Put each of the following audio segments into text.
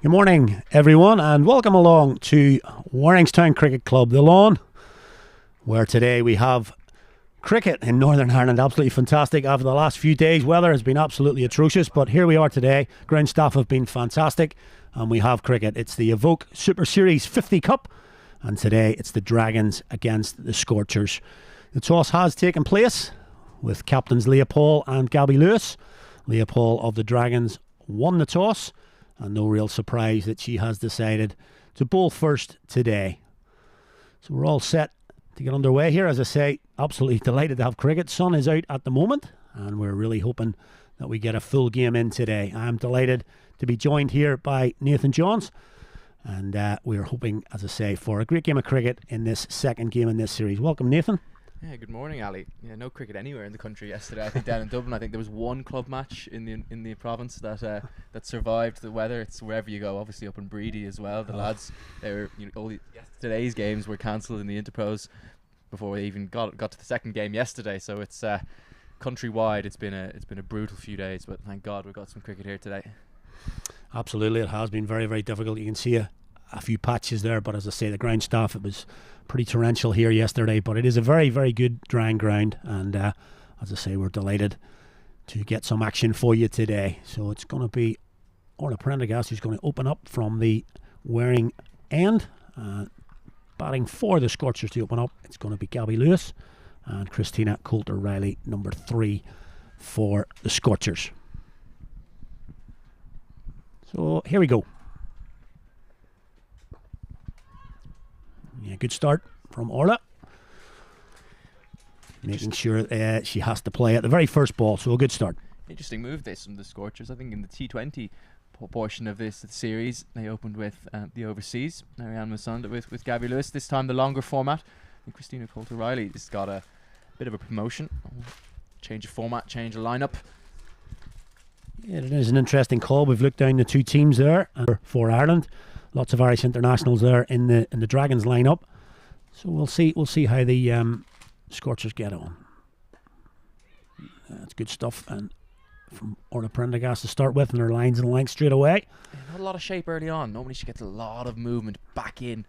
Good morning, everyone, and welcome along to Warringstown Cricket Club, the lawn, where today we have cricket in Northern Ireland. Absolutely fantastic. After the last few days, weather has been absolutely atrocious, but here we are today. Ground staff have been fantastic, and we have cricket. It's the Evoke Super Series 50 Cup, and today it's the Dragons against the Scorchers. The toss has taken place with captains Leopold and Gabby Lewis. Leopold of the Dragons won the toss, and no real surprise that she has decided to bowl first today. So we're all set to get underway here. As I say, absolutely delighted to have cricket. Sun is out at the moment, and we're really hoping that we get a full game in today. I'm delighted to be joined here by Nathan Johns, and we're hoping, as I say, for a great game of cricket in this second game in this series. Welcome, Nathan. Yeah, good morning, Ali. Yeah, no cricket anywhere in the country yesterday. I think down in Dublin, I think there was one club match in the province that survived the weather. It's wherever you go. Obviously up in Breedy as well. The lads, they were today's games were cancelled in the Interpros before we even got to the second game yesterday. So it's countrywide. It's been a brutal few days, but thank God we've got some cricket here today. Absolutely, it has been very, very difficult. You can see a few patches there, but as I say, the ground staff, it was pretty torrential here yesterday, but it is a very, very good drying ground, and as I say, we're delighted to get some action for you today. So it's going to be Orla Prendergast who's going to open up from the Waring end, batting for the Scorchers to open up. It's going to be Gabby Lewis and Christina Coulter-Riley, number 3 for the Scorchers. So here we go. Yeah, good start from Orla. Making sure she has to play at the very first ball, so a good start. Interesting move this from the Scorchers. I think in the T20 portion of this series, they opened with the overseas. Marianne Musonda with Gabby Lewis. This time the longer format. And Christina Coulter-Riley has got a bit of a promotion. Change of format, change of lineup. Yeah, it is an interesting call. We've looked down the two teams there for Ireland. Lots of Irish internationals there in the Dragons lineup. So we'll see how the Scorchers get on. That's good stuff. And from Orla Prendergast to start with, and her lines and length straight away. Yeah, not a lot of shape early on. Normally she gets a lot of movement back in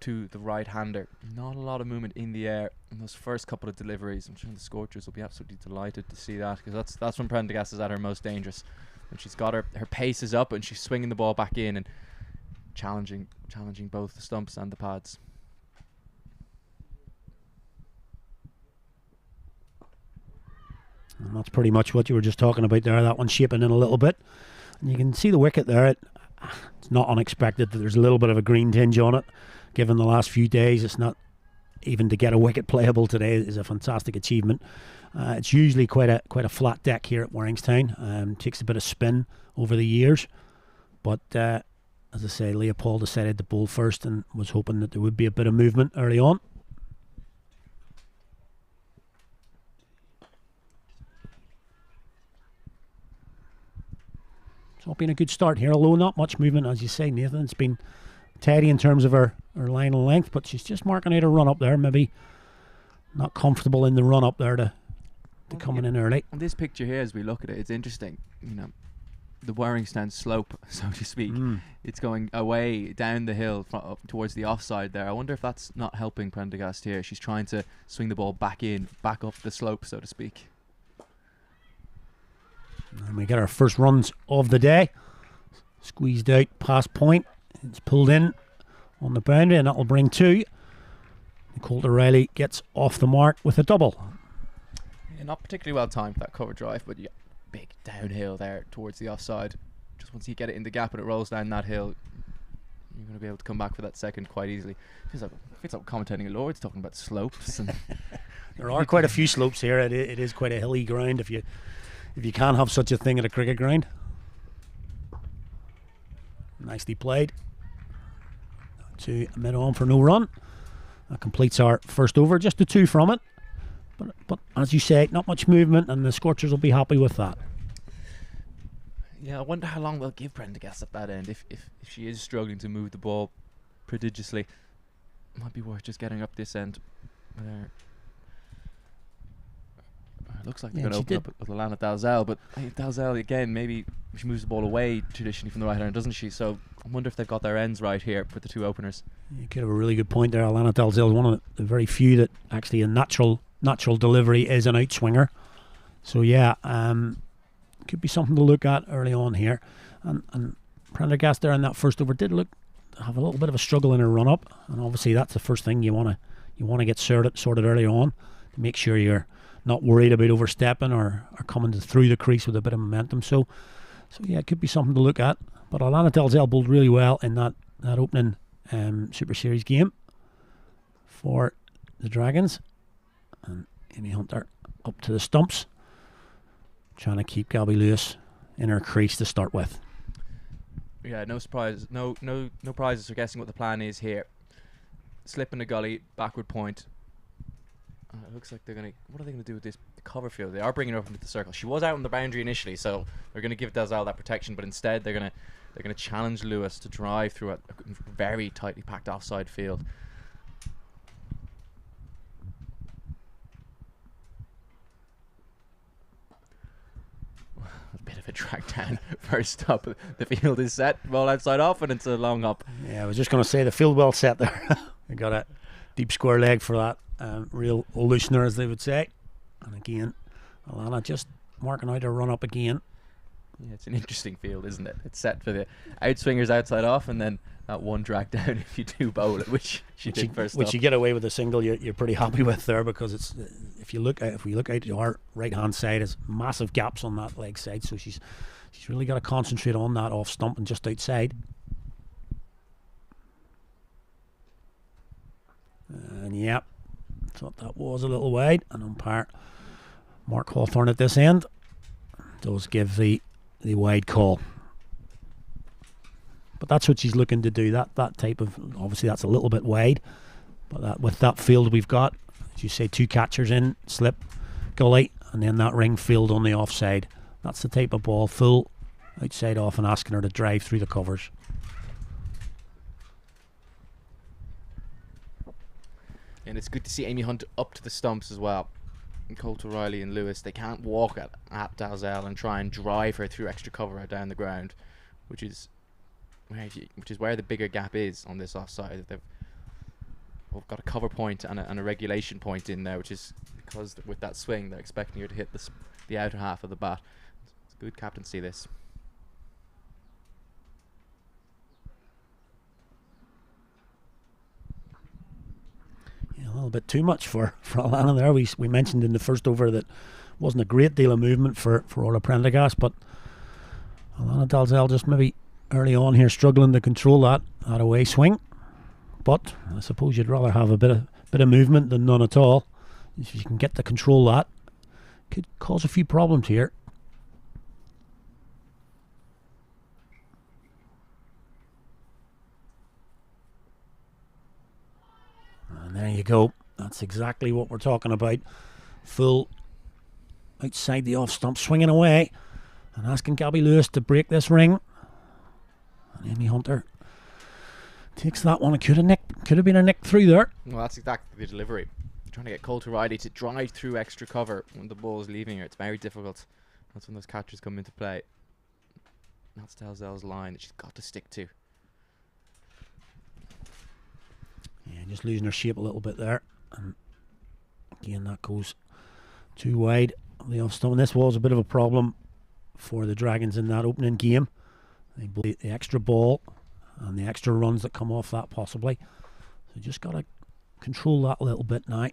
to the right-hander. Not a lot of movement in the air in those first couple of deliveries. I'm sure the Scorchers will be absolutely delighted to see that, because that's when Prendergast is at her most dangerous. When she's got her pace is up and she's swinging the ball back in and challenging both the stumps and the pads. And that's pretty much what you were just talking about there. That one shaping in a little bit. And you can see the wicket there. It's not unexpected that there's a little bit of a green tinge on it. Given the last few days, it's not even to get a wicket playable today is a fantastic achievement. It's usually quite a flat deck here at Warringstown. Takes a bit of spin over the years. But as I say, Leopold decided to bowl first and was hoping that there would be a bit of movement early on. So it's been a good start here, although not much movement, as you say, Nathan. It's been tidy in terms of her line and length, but she's just marking out a run up there. Maybe not comfortable in the run up there to coming in early. On this picture here, as we look at it, it's interesting. The Warringstown slope, so to speak. It's going away down the hill up towards the offside there. I wonder if that's not helping Prendergast here. She's trying to swing the ball back up the slope, so to speak. And we get our first runs of the day. Squeezed out past point. It's pulled in on the boundary, and that will bring 2. Coulter-Riley gets off the mark with a double. Yeah, not particularly well timed, that cover drive, but yeah, big downhill there towards the offside. Just once you get it in the gap and it rolls down that hill, you're going to be able to come back for that second quite easily. It's like commentating at Lord's, talking about slopes. And there are quite a few slopes here. It is quite a hilly ground if you can't have such a thing at a cricket ground. Nicely played. To mid-on for no run. That completes our first over. Just a 2 from it. But as you say, not much movement, and the Scorchers will be happy with that. Yeah, I wonder how long they'll give Prendergast at that end. If she is struggling to move the ball prodigiously, it might be worth just getting up this end with her looks like they're going to open up with Alana Dalzell, but I think Dalzell, again, maybe she moves the ball away traditionally from the right hand, doesn't she? So I wonder if they've got their ends right here for the two openers. You could have a really good point there. Alana Dalzell is one of the very few that actually a natural delivery is an outswinger. So yeah, could be something to look at early on here. And Prendergast there in that first over did have a little bit of a struggle in her run up, and obviously that's the first thing you want to get sorted early on to make sure you're not worried about overstepping or coming through the crease with a bit of momentum. So yeah, it could be something to look at. But Alana Dalzell bowled really well in that opening Super Series game for the Dragons, and Amy Hunter up to the stumps, trying to keep Gabby Lewis in her crease to start with. Yeah, no surprise, no prizes for guessing what the plan is here. Slip in the gully, backward point. It looks like they're gonna. What are they gonna do with this cover field? They are bringing her up into the circle. She was out on the boundary initially, so they're gonna give Dalzell that protection. But instead, they're gonna challenge Lewis to drive through a very tightly packed offside field. A bit of a drag down. First up, the field is set. Roll outside off, and it's a long hop. Yeah, I was just going to say the field well set there. We got a deep square leg for that. Real loosener, as they would say. And again, Alana just marking out her run up again. Yeah, it's an interesting field, isn't it? It's set for the outswingers outside off, and then that one drag down if you do bowl it, which she did first up. Which you get away with a single, you're pretty happy with there, because it's if we look out to our right hand side, there's massive gaps on that leg side, so she's really got to concentrate on that off stump and just outside. And yep, thought that was a little wide, and umpire Mark Hawthorne at this end does give the wide call. But that's what she's looking to do. That type of, obviously that's a little bit wide, but with that field we've got, as you say, two catchers in, slip, gully, and then that ring field on the offside. That's the type of ball, full outside off, and asking her to drive through the covers. And it's good to see Amy Hunt up to the stumps as well. And Colt O'Reilly and Lewis, they can't walk at Dalzell and try and drive her through extra cover down the ground, which is where the bigger gap is on this offside. They've got a cover point and a regulation point in there, which is because with that swing they're expecting her to hit the outer half of the bat. It's good captaincy, this. A little bit too much for Alana there. We mentioned in the first over that wasn't a great deal of movement for Orla Prendergast, but Alana Dalzell just maybe early on here struggling to control that away swing. But I suppose you'd rather have a bit of movement than none at all. If you can get to control that, could cause a few problems here. And there you go. That's exactly what we're talking about. Full outside the off stump, swinging away and asking Gabby Lewis to break this ring. And Amy Hunter takes that one. It could have been a nick through there. Well, that's exactly the delivery. Trying to get Colt O'Reilly to drive through extra cover when the ball is leaving her. It's very difficult. That's when those catchers come into play. That's Dalzell's line that she's got to stick to. Yeah, just losing her shape a little bit there. And again, that goes too wide on the off stump. And this was a bit of a problem for the Dragons in that opening game. The extra ball and the extra runs that come off that possibly. So just got to control that a little bit now. Yeah,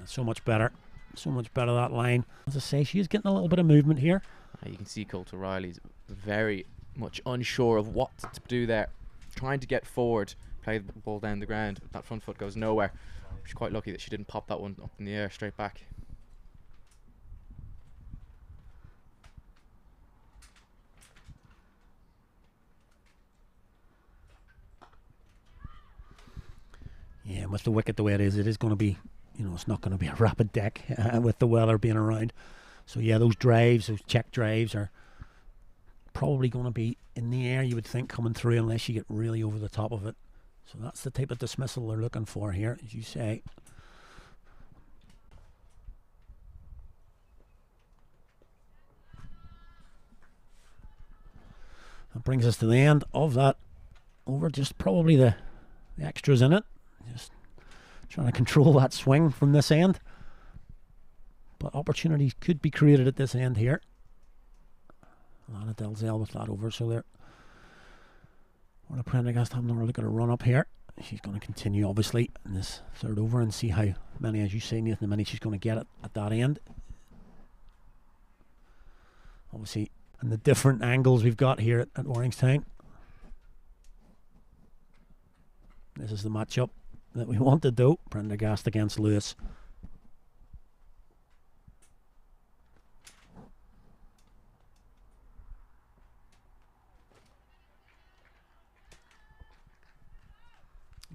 so much better. So much better, that line. As I say, she is getting a little bit of movement here. You can see Colt O'Reilly's very much unsure of what to do there. Trying to get forward, play the ball down the ground. That front foot goes nowhere. She's quite lucky that she didn't pop that one up in the air straight back. Yeah, with the wicket the way it is going to be, it's not going to be a rapid deck with the weather being around. So yeah, those check drives are probably going to be in the air, you would think, coming through, unless you get really over the top of it. So that's the type of dismissal they're looking for here, as you say. That brings us to the end of that over. Just probably the extras in it. Just trying to control that swing from this end. But opportunities could be created at this end here. Lana Delzell with that over, so there. We're Prendergast having a look at a run up here. She's going to continue, obviously, in this third over and see how many, as you say, Nathan, how many she's going to get at that end. Obviously, and the different angles we've got here at Warringstown. This is the matchup that we wanted, though. Prendergast against Lewis.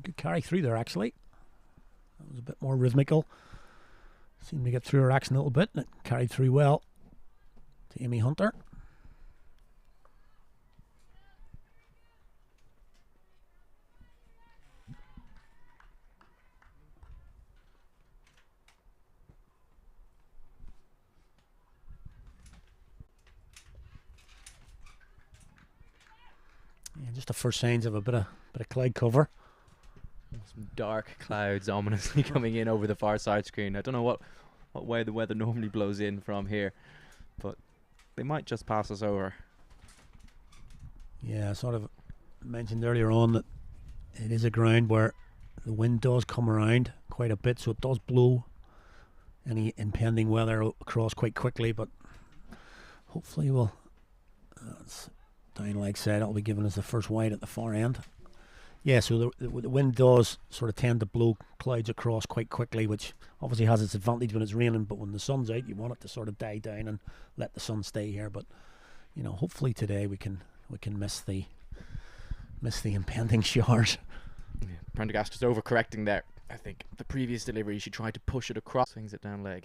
Good carry through there, actually. That was a bit more rhythmical. Seemed to get through her action a little bit, and it carried through well to Amy Hunter. Yeah, just the first signs of a bit of cloud cover. Some dark clouds ominously coming in over the far side screen. I don't know what way the weather normally blows in from here, but they might just pass us over. Yeah, I sort of mentioned earlier on that it is a ground where the wind does come around quite a bit, so it does blow any impending weather across quite quickly, but hopefully we'll down like said, that'll be giving us the first wide at the far end. Yeah, so the wind does sort of tend to blow clouds across quite quickly, which obviously has its advantage when it's raining, but when the sun's out, you want it to sort of die down and let the sun stay here. But, you know, hopefully today we can miss the impending showers. Yeah, Prendergast just overcorrecting there. I think the previous delivery she tried to push it across, swings it down leg.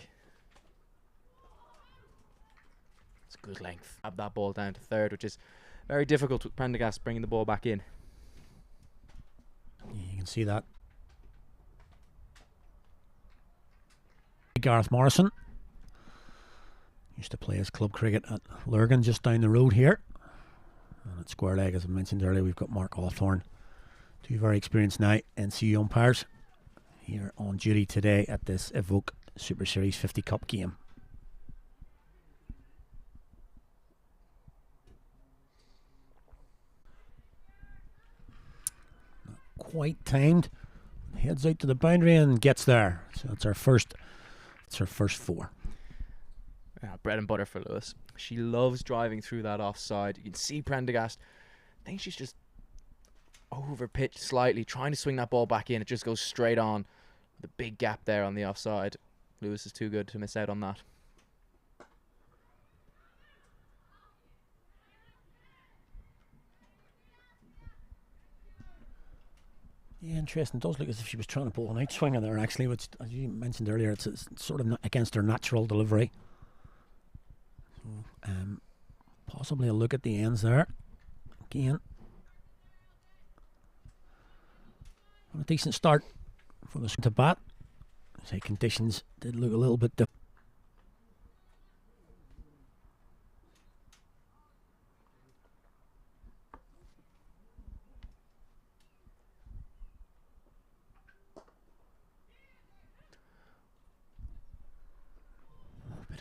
It's good length. Have that ball down to third, which is very difficult with Prendergast bringing the ball back in. Yeah, you can see that. Gareth Morrison used to play his club cricket at Lurgan just down the road here. And at square leg, as I mentioned earlier, we've got Mark Hawthorne, two very experienced now NCU umpires here on duty today at this Evoke Super Series 50 Cup game. Quite timed, heads out to the boundary and gets there. So it's her first four. Bread and butter for Lewis. She loves driving through that offside. You can see Prendergast. I think she's just over pitched slightly, trying to swing that ball back in. It just goes straight on. The big gap there on the offside. Lewis is too good to miss out on that. Yeah, interesting. It does look as if she was trying to pull an outswinger there, actually, which, as you mentioned earlier, it's sort of against her natural delivery. So, possibly a look at the ends there. Again, a decent start for the to bat. Say conditions did look a little bit different.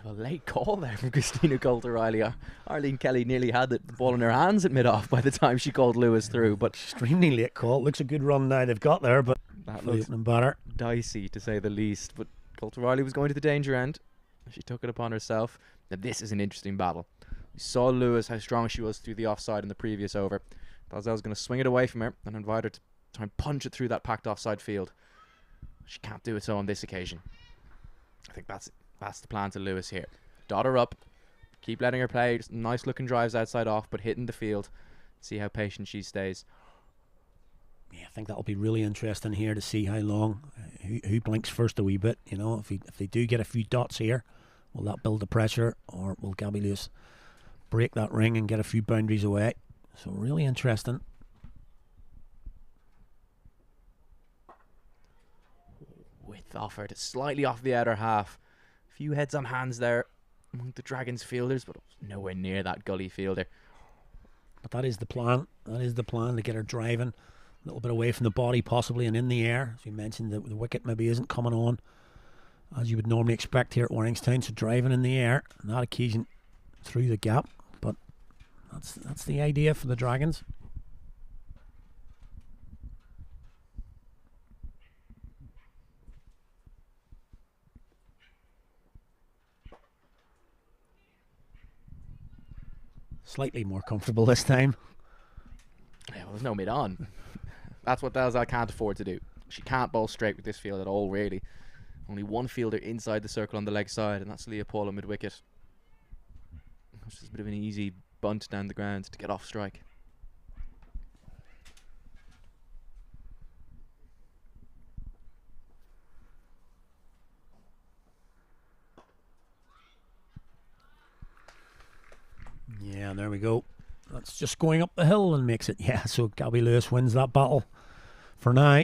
A late call there from Christina Coulter-Riley. Arlene Kelly nearly had the ball in her hands at mid-off by the time she called Lewis through, but Extremely late call. Looks a good run now they've got there, but that looks better. dicey to say the least. But Coulter-Riley was going to the danger end. She took it upon herself. Now this is an interesting battle. We saw Lewis, how strong she was through the offside in the previous over. Dalzell's going to swing it away from her and invite her to try and punch it through that packed offside field. She can't do it so on this occasion. I think that's the plan to Lewis here. Dot her up. Keep letting her play. Nice looking drives outside off, but hitting the field. See how patient she stays. Yeah, I think that'll be really interesting here to see how long, who blinks first a wee bit. You know, if they do get a few dots here, will that build the pressure, or will Gabby Lewis break that ring and get a few boundaries away? So really interesting. offered slightly off the outer half. A few heads on hands there among the Dragons fielders, but it was nowhere near that gully fielder. But that is the plan. That is the plan, to get her driving a little bit away from the body possibly and in the air. As you mentioned, the wicket maybe isn't coming on as you would normally expect here at Warringstown, so driving in the air on that occasion through the gap. But that's the idea for the Dragons. Slightly more comfortable this time. Yeah, well, there's no mid on. That's what Dalzell can't afford to do. She can't bowl straight with this field at all, really. Only one fielder inside the circle on the leg side, and that's Leah Paula mid-wicket. Which is a bit of an easy bunt down the ground to get off strike. Yeah, there we go. That's just going up the hill and makes it. Yeah, so Gabby Lewis wins that battle for now.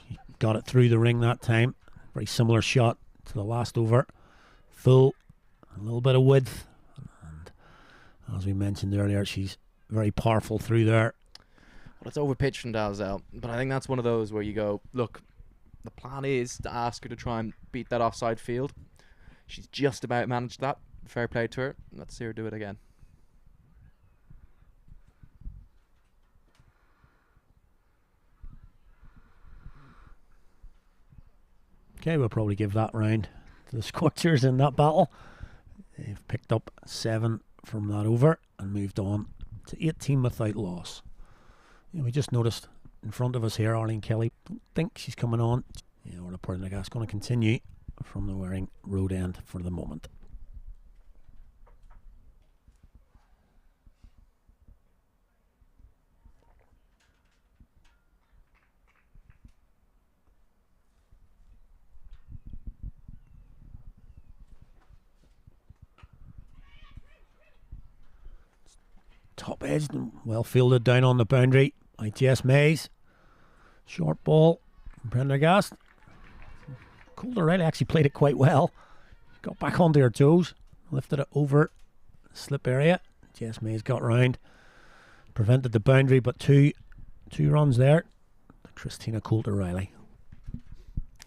He got it through the ring that time. Very similar shot to the last over. Full, a little bit of width. And as we mentioned earlier, she's very powerful through there. Well, it's over pitch from Dalzell, but I think that's one of those where you go, look, the plan is to ask her to try and beat that offside field. She's just about managed that. Fair play to her. Let's see her do it again. Okay, we'll probably give that round to the Scorchers in that battle. They've picked up 7 from that over and moved on to 18 without loss. Yeah, we just noticed in front of us here, Arlene Kelly. Don't think she's coming on. Yeah, we're reporting that's going to continue from the Waring Road end for the moment. Top edged and well fielded down on the boundary by Jess Mays. Short ball from Prendergast. Calder Riley actually played it quite well. Got back onto her toes, lifted it over the slip area. Jess Mays got round, prevented the boundary, but two runs there. Christina Coulter Riley.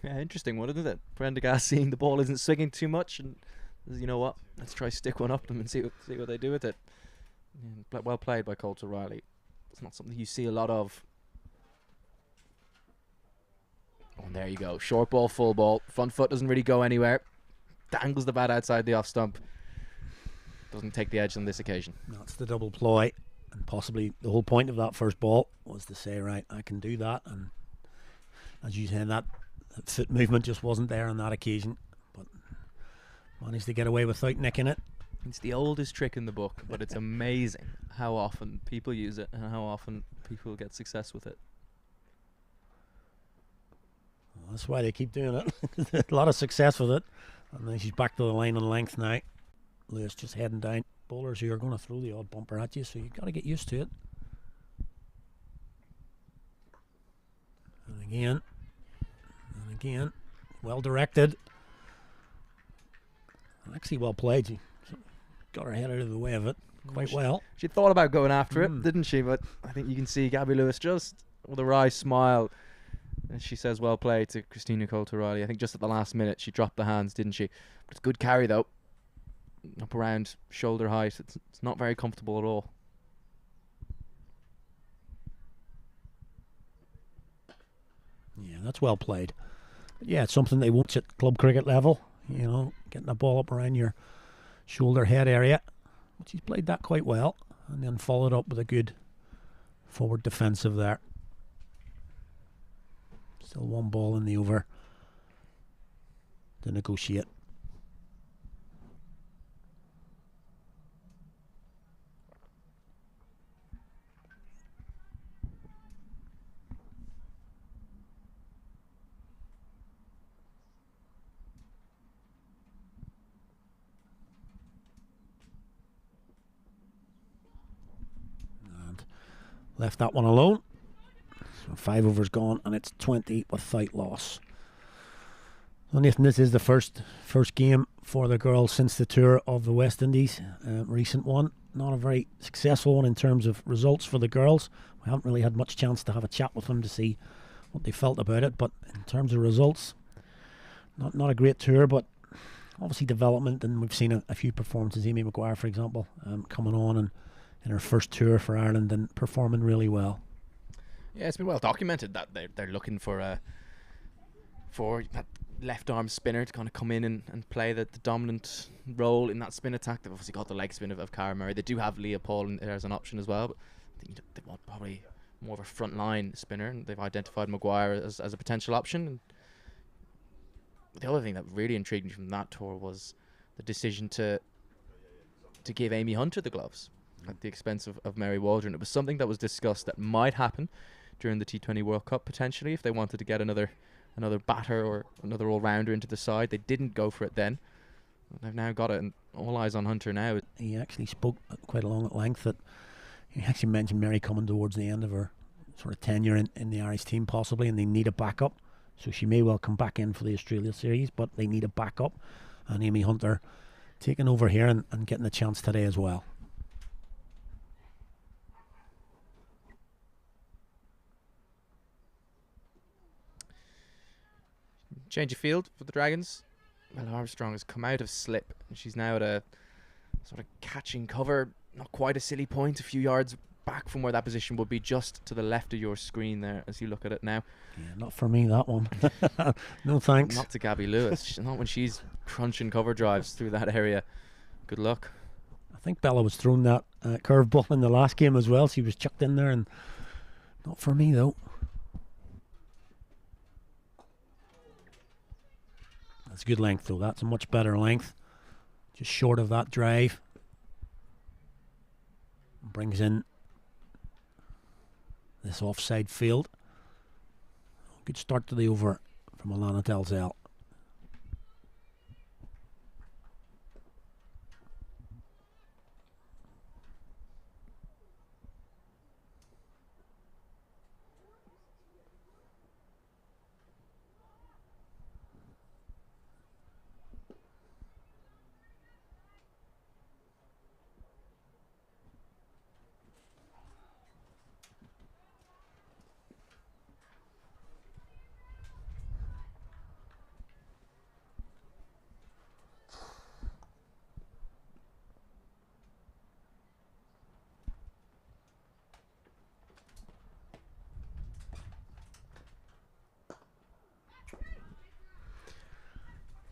Yeah, interesting one, isn't it? Prendergast seeing the ball isn't swinging too much, and you know what? Let's try stick one up them and see what they do with it. Yeah, well played by Coulter Riley. It's not something you see a lot of. Oh, and there you go. Short ball, full ball. Front foot doesn't really go anywhere. Dangles the bat outside the off stump. Doesn't take the edge on this occasion. That's the double ploy. And possibly the whole point of that first ball was to say, right, I can do that. And as you said, that foot movement just wasn't there on that occasion. But managed to get away without nicking it. It's the oldest trick in the book, but it's amazing how often people use it and how often people get success with it. Well, that's why they keep doing it. A lot of success with it. And then she's back to the line and length now. Lewis just heading down. Bowlers who are going to throw the odd bumper at you, so you've got to get used to it. And again. Well directed. Actually well played. She got her head out of the way of it quite well. She thought about going after it, didn't she? But I think you can see Gabby Lewis just with a wry smile. And she says well played to Christina Coulter Riley. I think just at the last minute she dropped the hands, didn't she? But it's a good carry though. Up around shoulder height. It's not very comfortable at all. Yeah, that's well played. But yeah, it's something they won't at club cricket level. You know, getting the ball up around your shoulder head area. But she's played that quite well. And then followed up with a good forward defensive there. Still one ball in the over to negotiate. Left that one alone. So 5 overs gone and it's 20 without loss. So Nathan, this is the first game for the girls since the tour of the West Indies, recent one. Not a very successful one in terms of results for the girls. We haven't really had much chance to have a chat with them to see what they felt about it, but in terms of results, not a great tour, but obviously development, and we've seen a few performances. Amy Maguire, for example, coming on and in her first tour for Ireland and performing really well. Yeah, it's been well documented that they're looking for that left arm spinner to kind of come in and play the dominant role in that spin attack. They've obviously got the leg spin of Cara Murray. They do have Leah Paul in there as an option as well, but they want probably more of a front line spinner, and they've identified Maguire as a potential option. And the other thing that really intrigued me from that tour was the decision to give Amy Hunter the gloves at the expense of Mary Waldron. It was something that was discussed that might happen during the T20 World Cup potentially if they wanted to get another batter or another all-rounder into the side. They didn't go for it then. They've now got it, and all eyes on Hunter now. He actually spoke quite a long at length that he actually mentioned Mary coming towards the end of her sort of tenure in the Irish team possibly, and they need a backup. So she may well come back in for the Australia series, but they need a backup. And Amy Hunter taking over here and getting a chance today as well. Change of field for the Dragons. Well, Armstrong has come out of slip, and she's now at a sort of catching cover. Not quite a silly point, a few yards back from where that position would be, just to the left of your screen there as you look at it now. Yeah, not for me, that one. No thanks. Not to Gabby Lewis. Not when she's crunching cover drives through that area. Good luck. I think Bella was thrown that curveball in the last game as well. She was chucked in there, and not for me though. That's a good length though. That's a much better length. Just short of that drive. Brings in this offside field. Good start to the over from Alana Dalzell.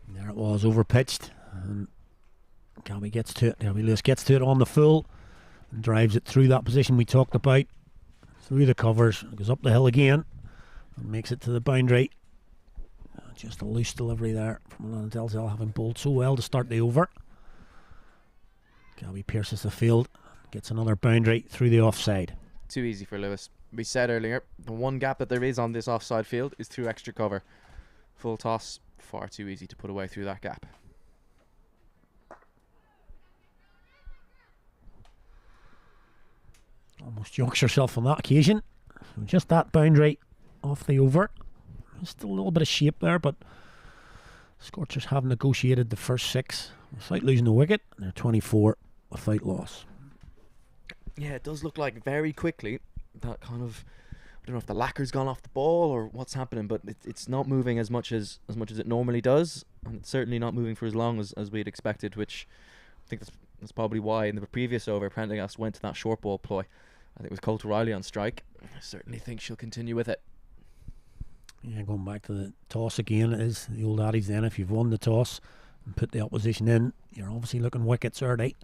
There it was, over pitched, and Gabby gets to it. Gabby Lewis gets to it on the full and drives it through that position we talked about, through the covers, goes up the hill again and makes it to the boundary. Just a loose delivery there from Alana Dalzell, having bowled so well to start the over. Gabby pierces the field, gets another boundary through the offside. Too easy for Lewis. We said earlier, the one gap that there is on this offside field is through extra cover. Full toss, far too easy to put away through that gap. Almost jokes herself on that occasion. So just that boundary off the over. Still a little bit of shape there, but Scorchers have negotiated the first 6 without losing a wicket. They're 24 without loss. Yeah, it does look like very quickly that kind of, I don't know if the lacquer's gone off the ball or what's happening, but it's not moving as much as it normally does, and it's certainly not moving for as long as we'd expected, which I think that's probably why in the previous over Prendergast went to that short ball ploy. I think with Colt O'Reilly on strike, I certainly think she'll continue with it. Yeah, going back to the toss again, it is the old adage then, if you've won the toss and put the opposition in, you're obviously looking wickets early.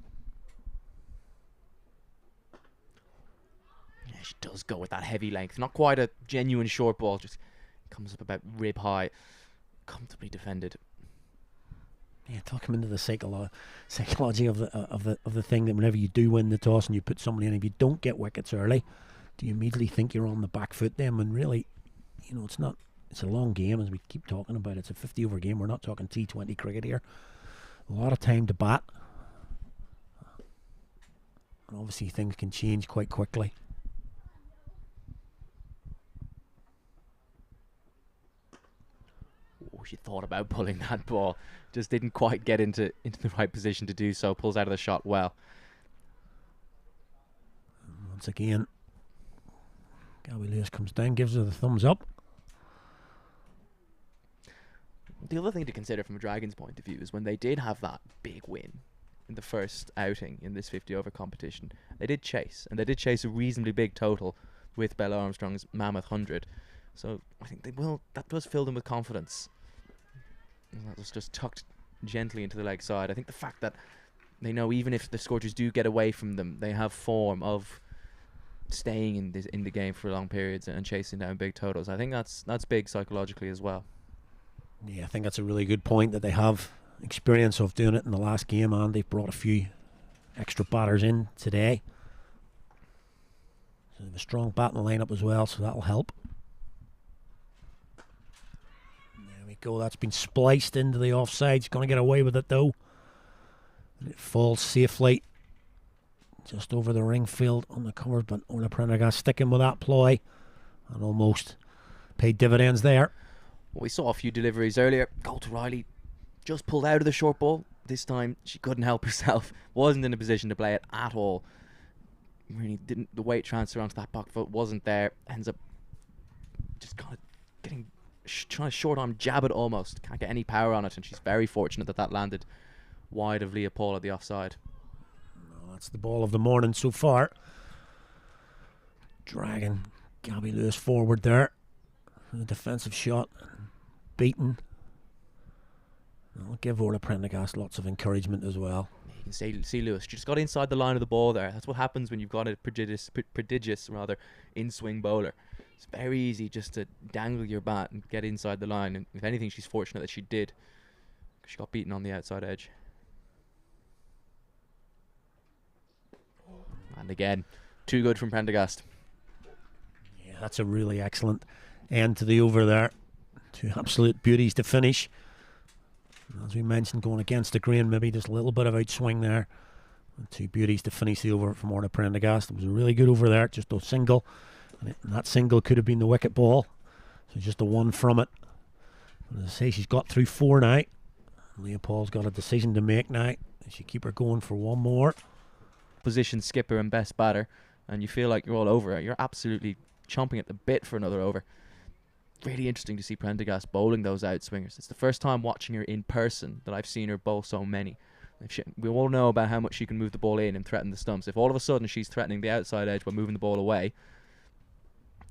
Yeah, she does go with that heavy length. Not quite a genuine short ball, just comes up about rib high, comfortably defended. Yeah, talking into the psychology of the thing that whenever you do win the toss and you put somebody in, if you don't get wickets early, do you immediately think you're on the back foot then? When really, you know, it's a long game, as we keep talking about. It's a 50 over game. We're not talking T20 cricket here. A lot of time to bat, and obviously things can change quite quickly. she thought about pulling that ball. Just didn't quite get into the right position to do so. Pulls out of the shot well. Once again, Gabby Lewis comes down, gives her the thumbs up. The other thing to consider from a Dragons point of view is when they did have that big win in the first outing in this 50 over competition, they did chase, and they did chase a reasonably big total with Bella Armstrong's mammoth 100. So I think that does fill them with confidence. And that was just tucked gently into the leg side. I think the fact that they know even if the Scorchers do get away from them, they have form of staying in the game for long periods and chasing down big totals. I think that's big psychologically as well. Yeah, I think that's a really good point, that they have experience of doing it in the last game, and they've brought a few extra batters in today. So they have a strong batting lineup as well, so that'll help. There we go, that's been spliced into the offside. He's going to get away with it though. And it falls safely just over the ring field on the covers, but Orla Prendergast sticking with that ploy and almost paid dividends there. We saw a few deliveries earlier. Colt O'Reilly just pulled out of the short ball. This time she couldn't help herself. Wasn't in a position to play it at all. Really didn't. The weight transfer onto that back foot wasn't there. Ends up just kind of trying to short arm jab it almost. Can't get any power on it, and she's very fortunate that landed wide of Leah Paul at the offside. Well, that's the ball of the morning so far. Dragging Gabby Lewis forward there. A defensive shot. Beaten. I'll give Orla Prendergast lots of encouragement as well. You can see Lewis. She just got inside the line of the ball there. That's what happens when you've got a prodigious in-swing bowler. It's very easy just to dangle your bat and get inside the line. And if anything, she's fortunate that she did. She got beaten on the outside edge. And again, too good from Prendergast. Yeah, that's a really excellent end to the over there. Two absolute beauties to finish. As we mentioned, going against the grain, maybe just a little bit of outswing there. And two beauties to finish the over from Orla Prendergast. It was a really good over there, just a single. And that single could have been the wicket ball. So just a one from it. But as I say, she's got through 4 now. Leah Paul's got a decision to make now. She keep her going for one more. Position skipper and best batter, and you feel like you're all over it. You're absolutely chomping at the bit for another over. Really interesting to see Prendergast bowling those outswingers. It's the first time watching her in person that I've seen her bowl so many. We all know about how much she can move the ball in and threaten the stumps. If all of a sudden she's threatening the outside edge by moving the ball away,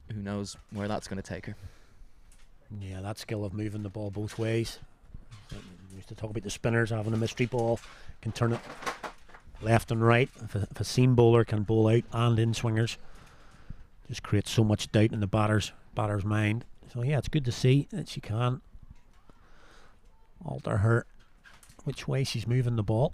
who knows where that's going to take her. Yeah, that skill of moving the ball both ways. We used to talk about the spinners having a mystery ball, can turn it left and right. If a seam bowler can bowl out and in swingers, just creates so much doubt in the batter's mind. So yeah, it's good to see that she can alter her which way she's moving the ball.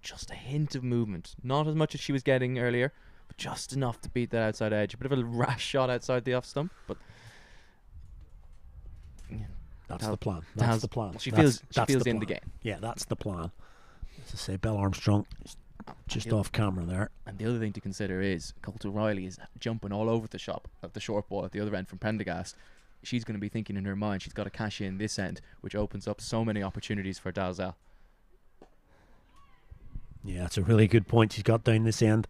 Just a hint of movement. Not as much as she was getting earlier, but just enough to beat that outside edge. A bit of a rash shot outside the off stump, but that's the plan. That's the plan. She feels in the game. Yeah, that's the plan. As I say, Bella Armstrong just off camera there. And the other thing to consider is Colt O'Reilly is jumping all over the shop of the short ball at the other end from Prendergast. She's going to be thinking in her mind she's got to cash in this end, which opens up so many opportunities for Dalzell. Yeah, that's a really good point she's got down this end.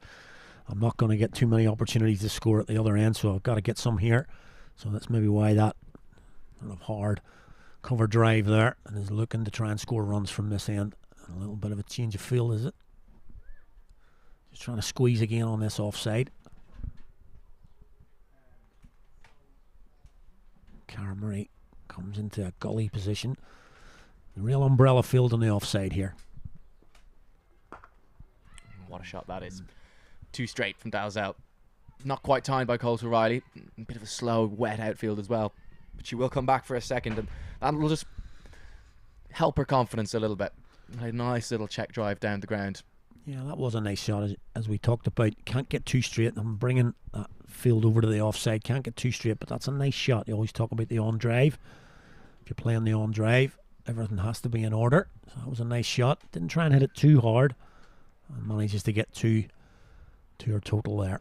I'm not going to get too many opportunities to score at the other end, so I've got to get some here. So that's maybe why that sort of hard cover drive there, and is looking to try and score runs from this end. And a little bit of a change of field, is it? Just trying to squeeze again on this offside. Cara Marie comes into a gully position. The real umbrella field on the offside here. What a shot that is. Too straight from Dalzell. Not quite timed by Colt O'Reilly. A bit of a slow, wet outfield as well. But she will come back for a second, and that will just help her confidence a little bit. A nice little check drive down the ground. Yeah, that was a nice shot, as we talked about. Can't get too straight. I'm bringing that field over to the offside. Can't get too straight, but that's a nice shot. You always talk about the on drive. If you're playing the on drive, everything has to be in order. So that was a nice shot. Didn't try and hit it too hard. And manages to get 2 to her total there.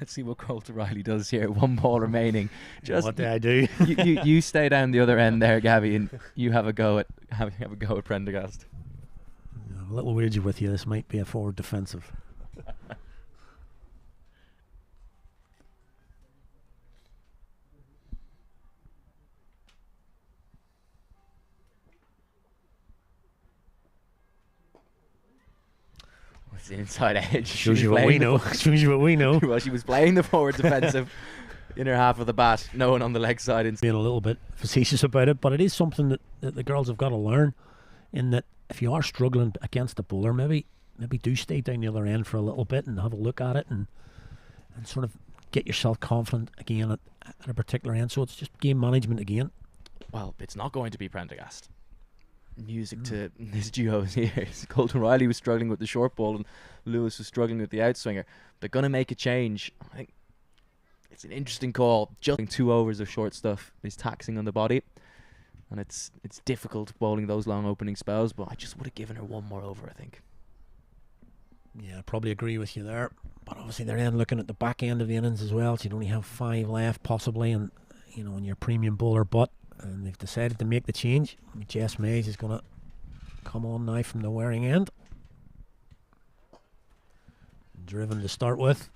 Let's see what Coulter Riley does here. One ball remaining. Just what did I do? you stay down the other end there, Gabby, and you have a go at Prendergast. I'm a little weird with you. This might be a forward defensive. It's the inside edge. Shows you what we know. Shows you what we know. Well, she was playing the forward defensive in her half of the bat, no one on the leg side. Being a little bit facetious about it, but it is something that the girls have got to learn. In that, if you are struggling against the bowler, maybe do stay down the other end for a little bit and have a look at it and sort of get yourself confident again at a particular end. So it's just game management again. Well, it's not going to be Prendergast. Music to this duo's ears. Coulter Riley was struggling with the short ball and Lewis was struggling with the outswinger. They're going to make a change. I think it's an interesting call. Just 2 overs of short stuff is taxing on the body, and it's difficult bowling those long opening spells, but I just would have given her one more over, I think. Yeah, I probably agree with you there. But obviously they're then looking at the back end of the innings as well, so you'd only have 5 left possibly, and in your premium bowler butt. And they've decided to make the change. Jess Mays is going to come on now from the wearing end. Driven to start with.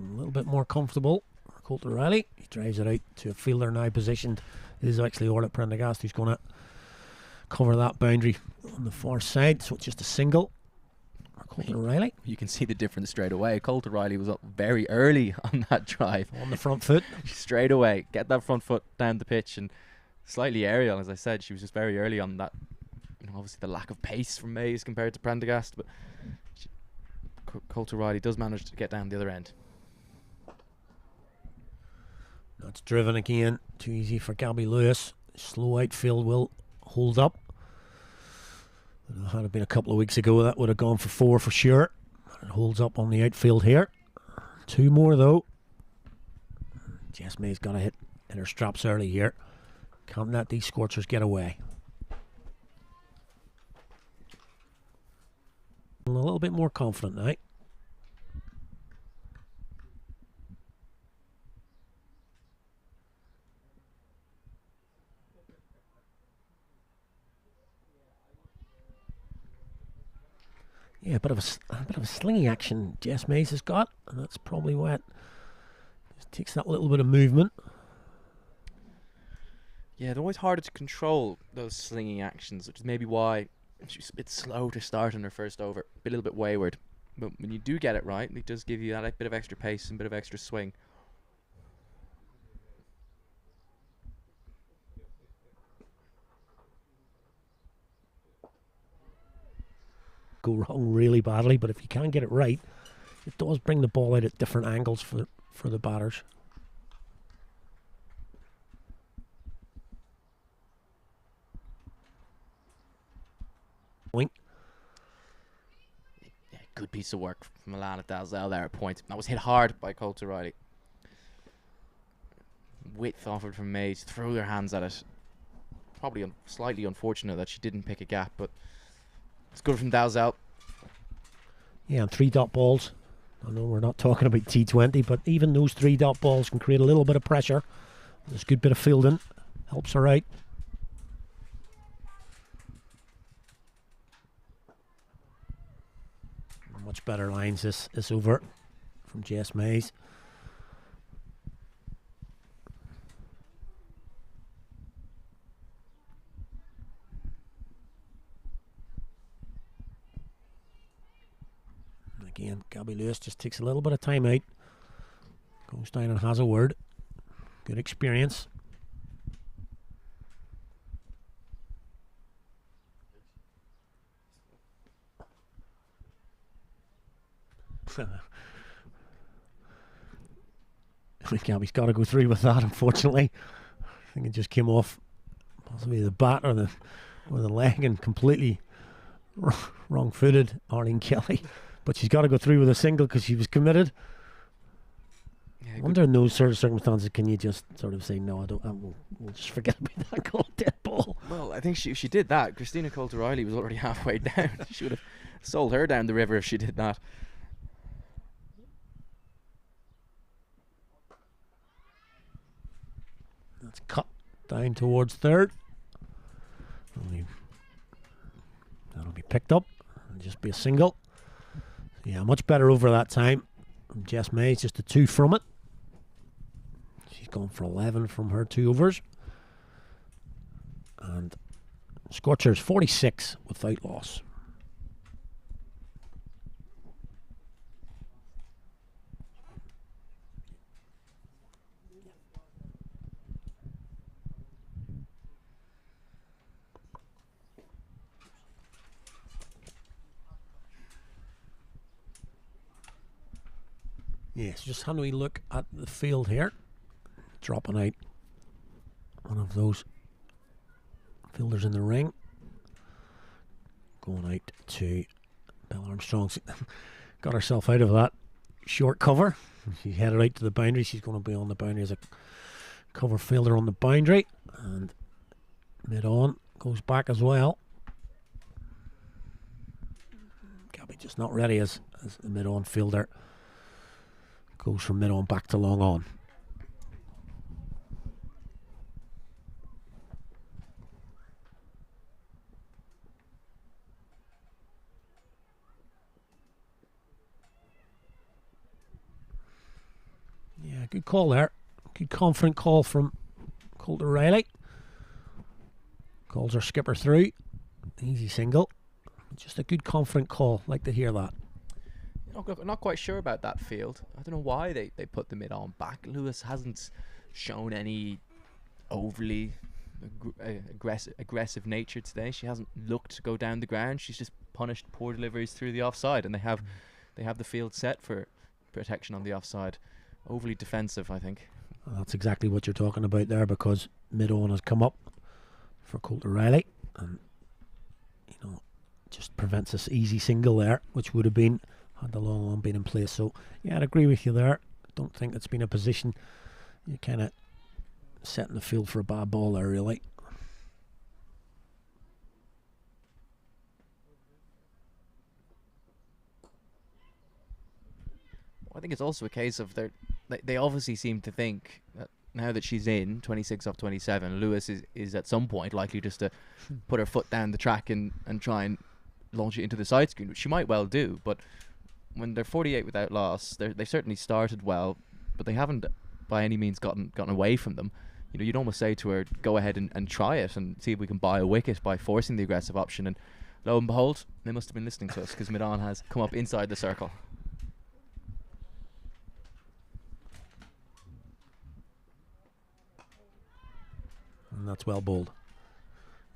A little bit more comfortable. Coulter Riley. He drives it out to a fielder now positioned. It is actually Orla Prendergast who's going to cover that boundary on the far side. So it's just a single. Coulter Riley. You can see the difference straight away. Coulter Riley was up very early on that drive. On the front foot. Straight away. Get that front foot down the pitch and slightly aerial, as I said. She was just very early on that. Obviously the lack of pace from Mays compared to Prendergast, but Coulter Riley does manage to get down the other end. That's driven again. Too easy for Gabby Lewis. Slow outfield will hold up. Had it been a couple of weeks ago, that would have gone for 4 for sure. It holds up on the outfield here. 2 more though. Jess May's got to hit her straps early here. Can't let these Scorchers get away. A little bit more confident now. Yeah, a bit of a slinging action Jess Mays has got, and that's probably why it just takes that little bit of movement. Yeah, they're always harder to control, those slinging actions, which is maybe why she's a bit slow to start in her first over, a little bit wayward. But when you do get it right, it does give you that bit of extra pace and bit of extra swing. Go wrong really badly, but if you can get it right, it does bring the ball out at different angles for the batters. Point. Yeah, good piece of work from Alana Dalzell there at point. That was hit hard by Coulter Riley. Width offered from Mays, threw their hands at it. Probably slightly unfortunate that she didn't pick a gap, but it's good from Dalzell. Yeah, and 3 dot balls. I know we're not talking about T20, but even those 3 dot balls can create a little bit of pressure. There's a good bit of fielding. Helps her out. Much better lines this over from Jess Mays. And again, Gabby Lewis just takes a little bit of time out. Goes down and has a word. Good experience. I think Gabby's got to go through with that, unfortunately. I think it just came off possibly the bat or the leg and completely wrong-footed Arlene Kelly. But she's got to go through with a single because she was committed. Yeah, I wonder in those sort of circumstances, can you just sort of say, no, I don't, we'll just forget about that goal, dead ball. Well, I think if she did that, Christina Coulter-Riley was already halfway down. She would have sold her down the river if she did that. That's cut down towards third. That'll be picked up and just be a single. Yeah, much better over that time. Jess May's just a 2 from it. She's gone for 11 from her 2 overs. And Scorchers 46 without loss. Yes, just how do we look at the field here? Dropping out one of those fielders in the ring. Going out to Belle Armstrong. Got herself out of that short cover. She headed out to the boundary. She's going to be on the boundary as a cover fielder on the boundary. And mid-on goes back as well. Gabby just not ready as the mid-on fielder. Goes from mid-on back to long on. Yeah, good call there. Good confident call from Coulter-Riley. Calls her skipper through. Easy single. Just a good confident call. Like to hear that. I'm not quite sure about that field. I don't know why they put the mid-on back. Lewis hasn't shown any overly aggressive nature today. She hasn't looked to go down the ground. She's just punished poor deliveries through the offside, and they have the field set for protection on the offside. Overly defensive, I think. Well, that's exactly what you're talking about there, because mid-on has come up for Coulter-Riley, and just prevents this easy single there, which would have been had the long on been in place. So yeah, I'd agree with you there. Don't think it's been a position you're kind of setting the field for a bad ball there, really. Well, I think it's also a case of they obviously seem to think that now that she's in 26 off 27, Lewis is at some point likely just to put her foot down the track and try and launch it into the side screen, which she might well do, but when they're 48 without loss, they certainly started well, but they haven't by any means gotten away from them. You'd almost say to her, go ahead and try it and see if we can buy a wicket by forcing the aggressive option, and lo and behold, they must have been listening to us, because mid-on has come up inside the circle. And that's well bowled.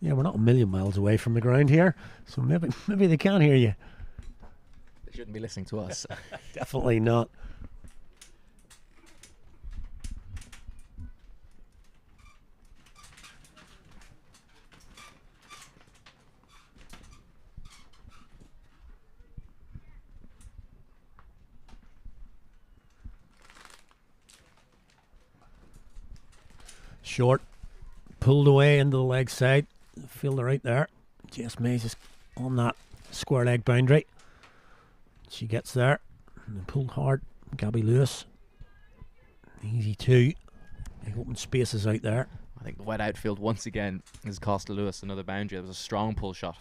Yeah, we're not a million miles away from the ground here, so maybe they can hear you. They shouldn't be listening to us. Definitely not. Short, pulled away into the leg side. Fielder right there. Jess Mays is on that square leg boundary. She gets there and then pulled hard. Gabby Lewis. Easy 2. Big open spaces out there. I think the wet outfield once again has cost Lewis another boundary. There was a strong pull shot.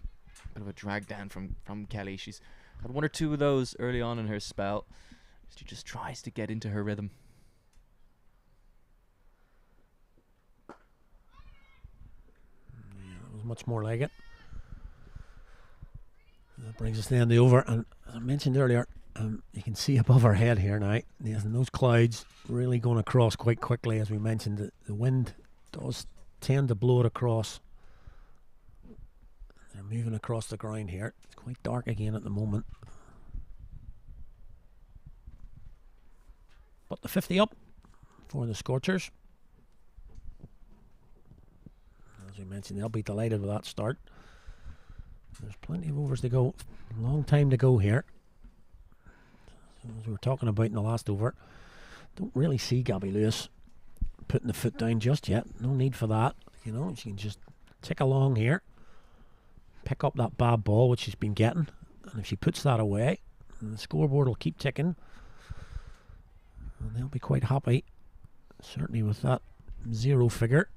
Bit of a drag down from Kelly. She's had 1 or 2 of those early on in her spell. She just tries to get into her rhythm. Yeah, that was much more like it. That brings us to the end of the over, and as I mentioned earlier, you can see above her head here now, yes, and those clouds really going across quite quickly. As we mentioned, the wind does tend to blow it across. They're moving across the ground here. It's quite dark again at the moment, but the 50 up for the Scorchers. As we mentioned, they'll be delighted with that start. There's plenty of overs to go. Long time to go here. So as we were talking about in the last over, Don't really see Gabby Lewis putting the foot down just yet. No need for that. You know, she can just tick along here, pick up that bad ball which she's been getting, and if she puts that away, the scoreboard will keep ticking, and they'll be quite happy, certainly with that 0 figure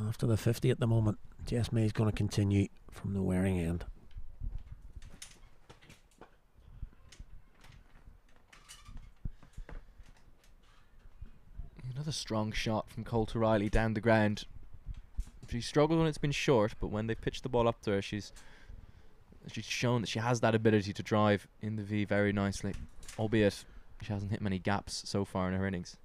after the 50 at the moment. Jess May is going to continue from the wearing end. Another strong shot from Coulter Riley down the ground. She struggled when it's been short, but when they pitched the ball up to her, she's shown that she has that ability to drive in the V very nicely, albeit she hasn't hit many gaps so far in her innings.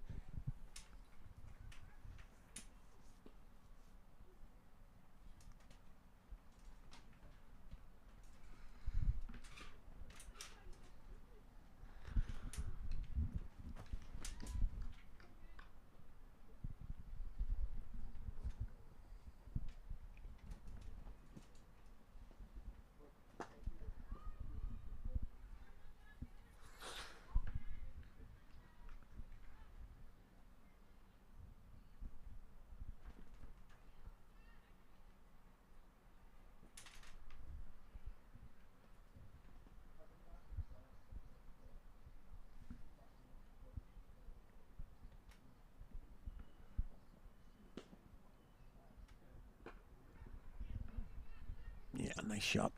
Yeah, nice shot.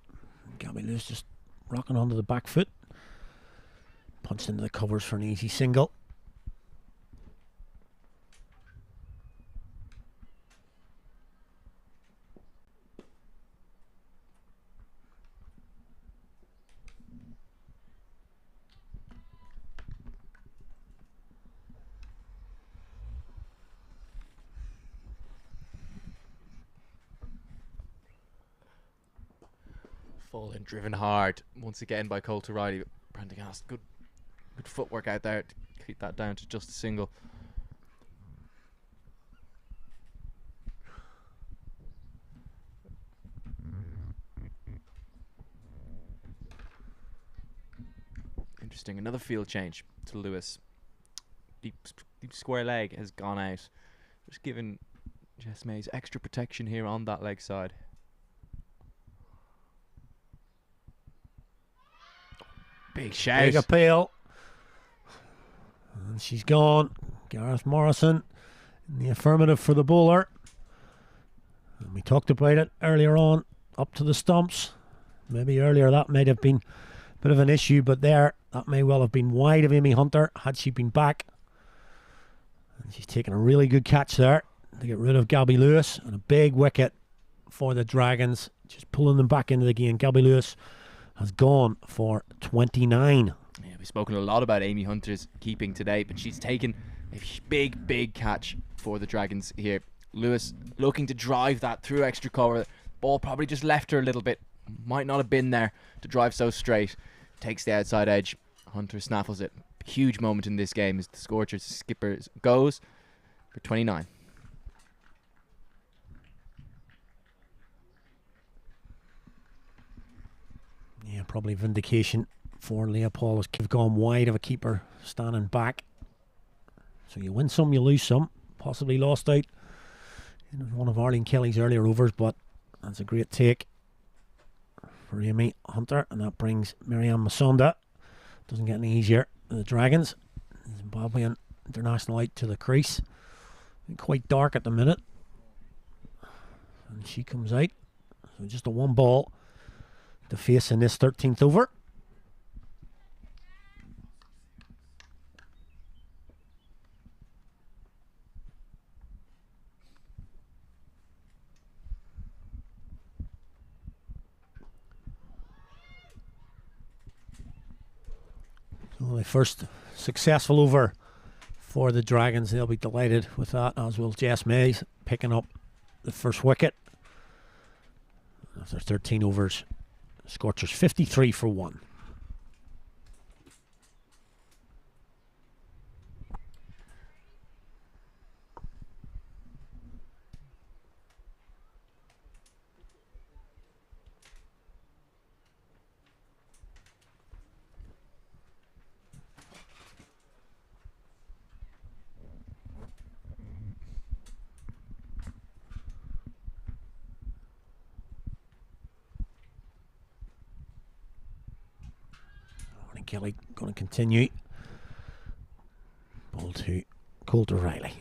Gabby Lewis just rocking onto the back foot. Punched into the covers for an easy single. Fallen, driven hard once again by Coulter Riley. Prendergast, good footwork out there to keep that down to just a single. Interesting, another field change to Lewis. Deep square leg has gone out, just giving Jess Mays extra protection here on that leg side. Big shout. Big appeal. And she's gone. Gareth Morrison in the affirmative for the bowler. And we talked about it earlier on, up to the stumps. Maybe earlier that might have been a bit of an issue, but there, that may well have been wide of Amy Hunter had she been back. And she's taken a really good catch there to get rid of Gabby Lewis, and a big wicket for the Dragons, just pulling them back into the game. Gabby Lewis has gone for 29. Yeah, we've spoken a lot about Amy Hunter's keeping today, but she's taken a big catch for the Dragons here. Lewis looking to drive that through extra cover. Ball probably just left her a little bit. Might not have been there to drive so straight. Takes the outside edge. Hunter snaffles it. Huge moment in this game as the Scorchers skipper goes for 29. Yeah, probably vindication for Leopold as they've gone wide of a keeper standing back. So you win some, you lose some. Possibly lost out in one of Arlene Kelly's earlier overs, but that's a great take for Amy Hunter, and that brings Miriam Masonda. Doesn't get any easier. The Dragons, Zimbabwean international, out to the crease. Quite dark at the minute, and she comes out. So just a 1 ball to face in this 13th over. So the first successful over for the Dragons. They'll be delighted with that, as will Jess Mays, picking up the first wicket after 13 overs. Scorchers 53 for 1. Kelly going to continue. Ball to Coulter Riley.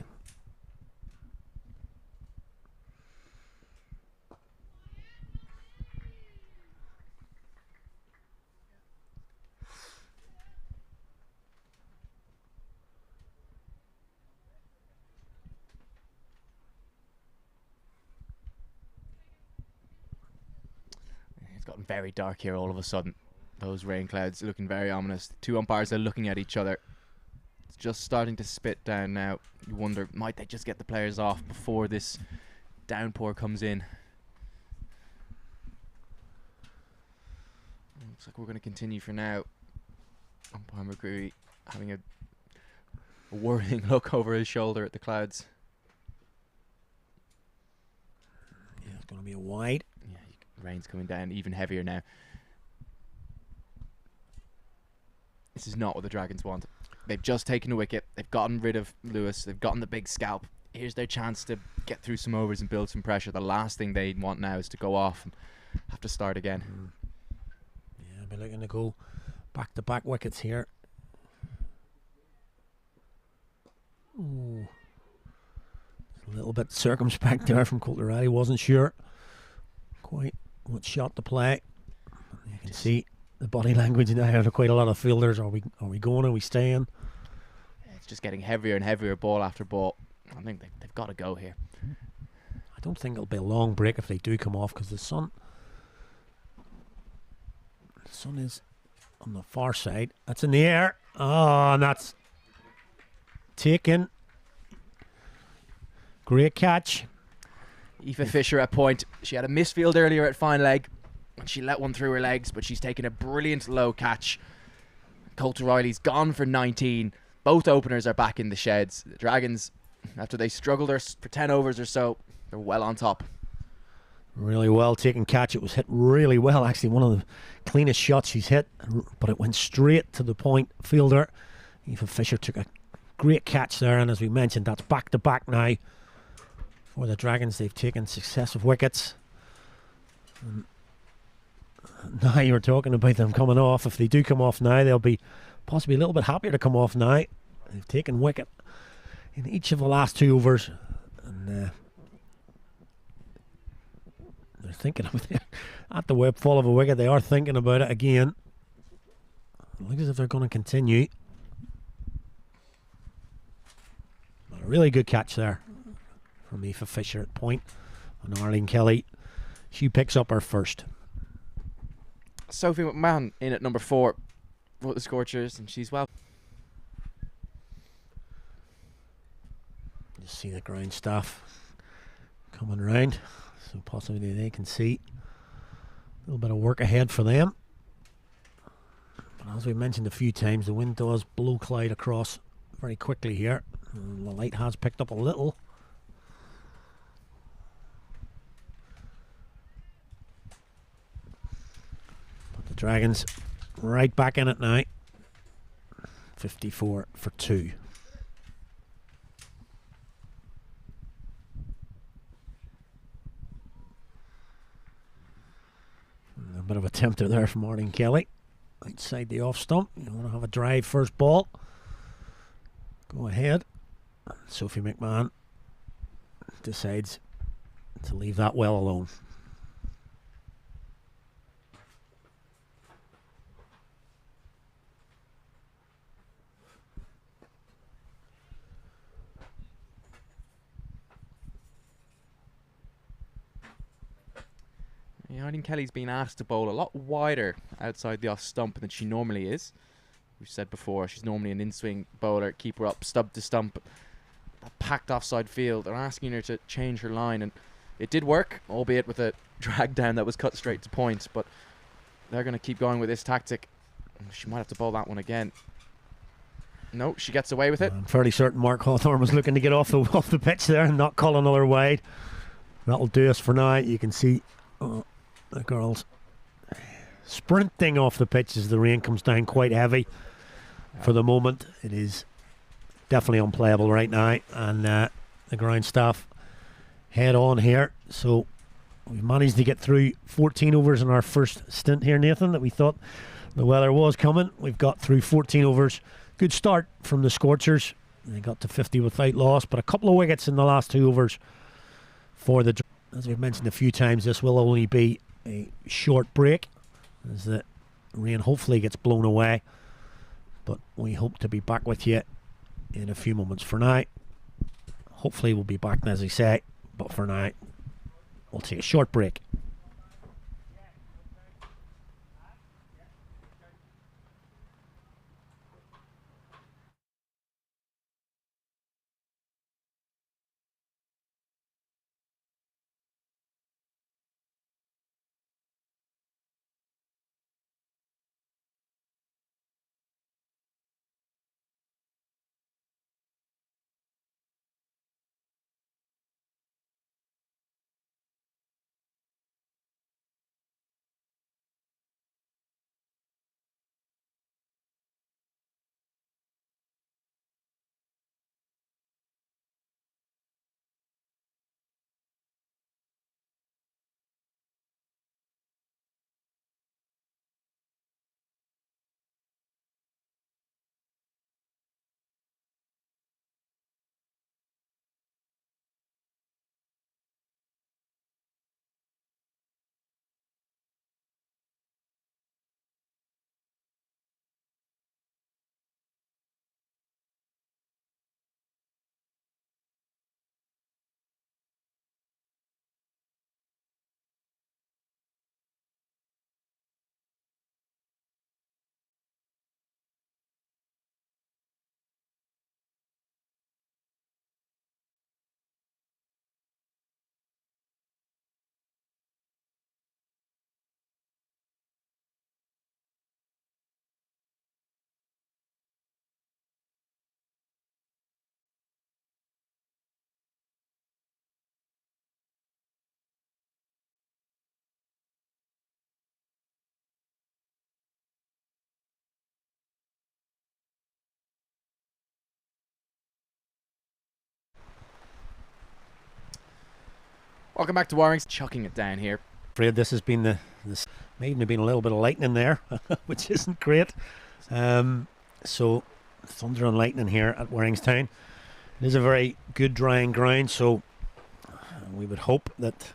It's gotten very dark here all of a sudden. Those rain clouds looking very ominous. Two umpires are looking at each other. It's just starting to spit down now. You wonder, might they just get the players off before this downpour comes in? Looks like we're going to continue for now. Umpire McGreevy having a worrying look over his shoulder at the clouds. Yeah, it's going to be a wide. Yeah, rain's coming down even heavier now. This is not what the Dragons want. They've just taken a wicket. They've gotten rid of Lewis. They've gotten the big scalp. Here's their chance to get through some overs and build some pressure. The last thing they want now is to go off and have to start again. Yeah, I'll be looking to go back-to-back wickets here. Ooh. A little bit circumspect there from Coulter Riley. Wasn't sure quite what shot to play. You can see the body language now. There are quite a lot of fielders. Are we going? Are we staying? It's just getting heavier and heavier, ball after ball. I think they've got to go here. I don't think it'll be a long break if they do come off, because the sun is on the far side. That's in the air. Oh, and that's taken. Great catch. Aoife Fisher at point. She had a misfield earlier at fine leg. She let one through her legs, but she's taken a brilliant low catch. Coulter Riley's gone for 19. Both openers are back in the sheds. The Dragons, after they struggled for 10 overs or so, they're well on top. Really well taken catch. It was hit really well. Actually, one of the cleanest shots she's hit, but it went straight to the point fielder. Aoife Fisher took a great catch there, and as we mentioned, that's back-to-back now for the Dragons. They've taken successive wickets. Now you're talking about them coming off. If they do come off now, they'll be possibly a little bit happier to come off now. They've taken wicket in each of the last 2 overs, and they're thinking about it. At the whip fall of a wicket, they are thinking about it again. It looks as if they're going to continue. But a really good catch there from Aoife Fisher at point on Arlene Kelly. She picks up her first. Sophie McMahon in at number 4 for the Scorchers, and she's well. You see the ground staff coming round, so possibly they can see a little bit of work ahead for them. But as we mentioned a few times, the wind does blow cloud across very quickly here. And the light has picked up a little. But the Dragons right back in it now. 54 for 2. A bit of a tempter there from Arlene Kelly. Outside the off stump. You want to have a drive first ball. Go ahead. Sophie McMahon decides to leave that well alone. Arlene Kelly's been asked to bowl a lot wider outside the off stump than she normally is. We've said before, she's normally an in-swing bowler, keep her up stump to stump. That packed offside field, they're asking her to change her line, and it did work, albeit with a drag down that was cut straight to point, but they're going to keep going with this tactic. She might have to bowl that one again. No, she gets away with it. I'm fairly certain Mark Hawthorne was looking to get off the pitch there and not call another wide. That'll do us for now. You can see the girls sprinting off the pitch as the rain comes down quite heavy. For the moment, it is definitely unplayable right now, and the ground staff head on here. So we've managed to get through 14 overs in our first stint here, Nathan, that we thought The weather was coming. We've got through 14 overs. Good start from the Scorchers. They got to 50 without loss, but a couple of wickets in the last 2 overs for the... As we've mentioned a few times, this will only be a short break as the rain hopefully gets blown away. But we hope to be back with you in a few moments. For now, hopefully we'll be back, as I say, but for now, we'll take a short break. Welcome back to Warring's. Chucking it down here. Afraid this has been this may even have been a little bit of lightning there, which isn't great. So thunder and lightning here at Warringstown. It is a very good drying ground, so we would hope that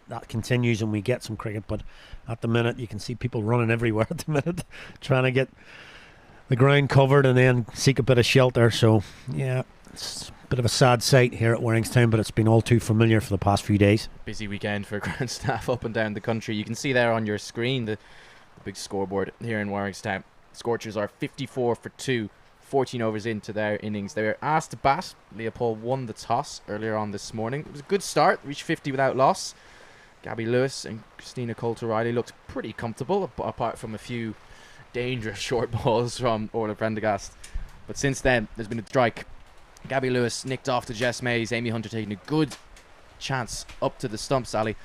that continues and we get some cricket. But at the minute, you can see people running everywhere at the minute, trying to get the ground covered and then seek a bit of shelter. So yeah, it's a bit of a sad sight here at Warringstown, but it's been all too familiar for the past few days. Busy weekend for ground staff up and down the country. You can see there on your screen the big scoreboard here in Warringstown. Scorchers are 54 for 2, 14 overs into their innings. They were asked to bat. Leopold won the toss earlier on this morning. It was a good start, reached 50 without loss. Gabby Lewis and Christina Coulter-Riley looked pretty comfortable, apart from a few dangerous short balls from Orla Prendergast. But since then, there's been a strike. Gabby Lewis nicked off to Jess Mays. Amy Hunter taking a good chance up to the stump, Sally.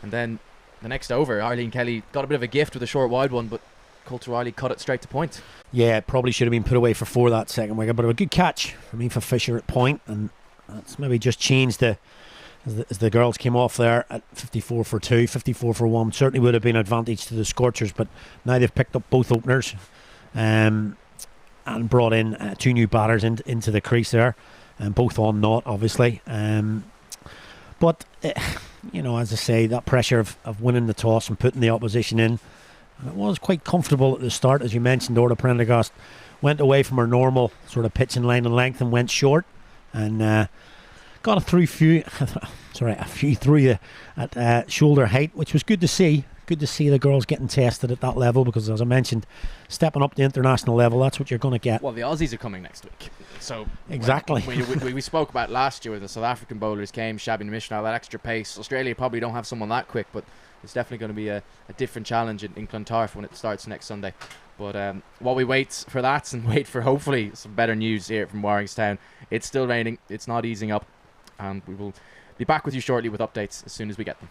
And then the next over, Arlene Kelly got a bit of a gift with a short wide one, but Coulter-Riley cut it straight to point. Yeah, it probably should have been put away for 4 that second wicket, but a good catch for me for Fisher at point, and that's maybe just changed as the girls came off there at 54 for 2, 54 for 1. Certainly would have been an advantage to the Scorchers, but now they've picked up both openers and brought in 2 new batters into the crease there, and both on not, obviously. But as I say, that pressure of winning the toss and putting the opposition in, and it was quite comfortable at the start. As you mentioned, Orla Prendergast went away from her normal sort of pitching line and length and went short, and got a few through at shoulder height, which was good to see. Good to see the girls getting tested at that level, because as I mentioned, stepping up to international level, that's what you're going to get. Well, the Aussies are coming next week, so exactly. We spoke about last year when the South African bowlers came, Shabby and Mishnah, that extra pace. Australia probably don't have someone that quick, but it's definitely going to be a different challenge in Clontarf when it starts next Sunday. But while we wait for that and wait for hopefully some better news here from Warringstown, it's still raining, it's not easing up, and we will be back with you shortly with updates as soon as we get them.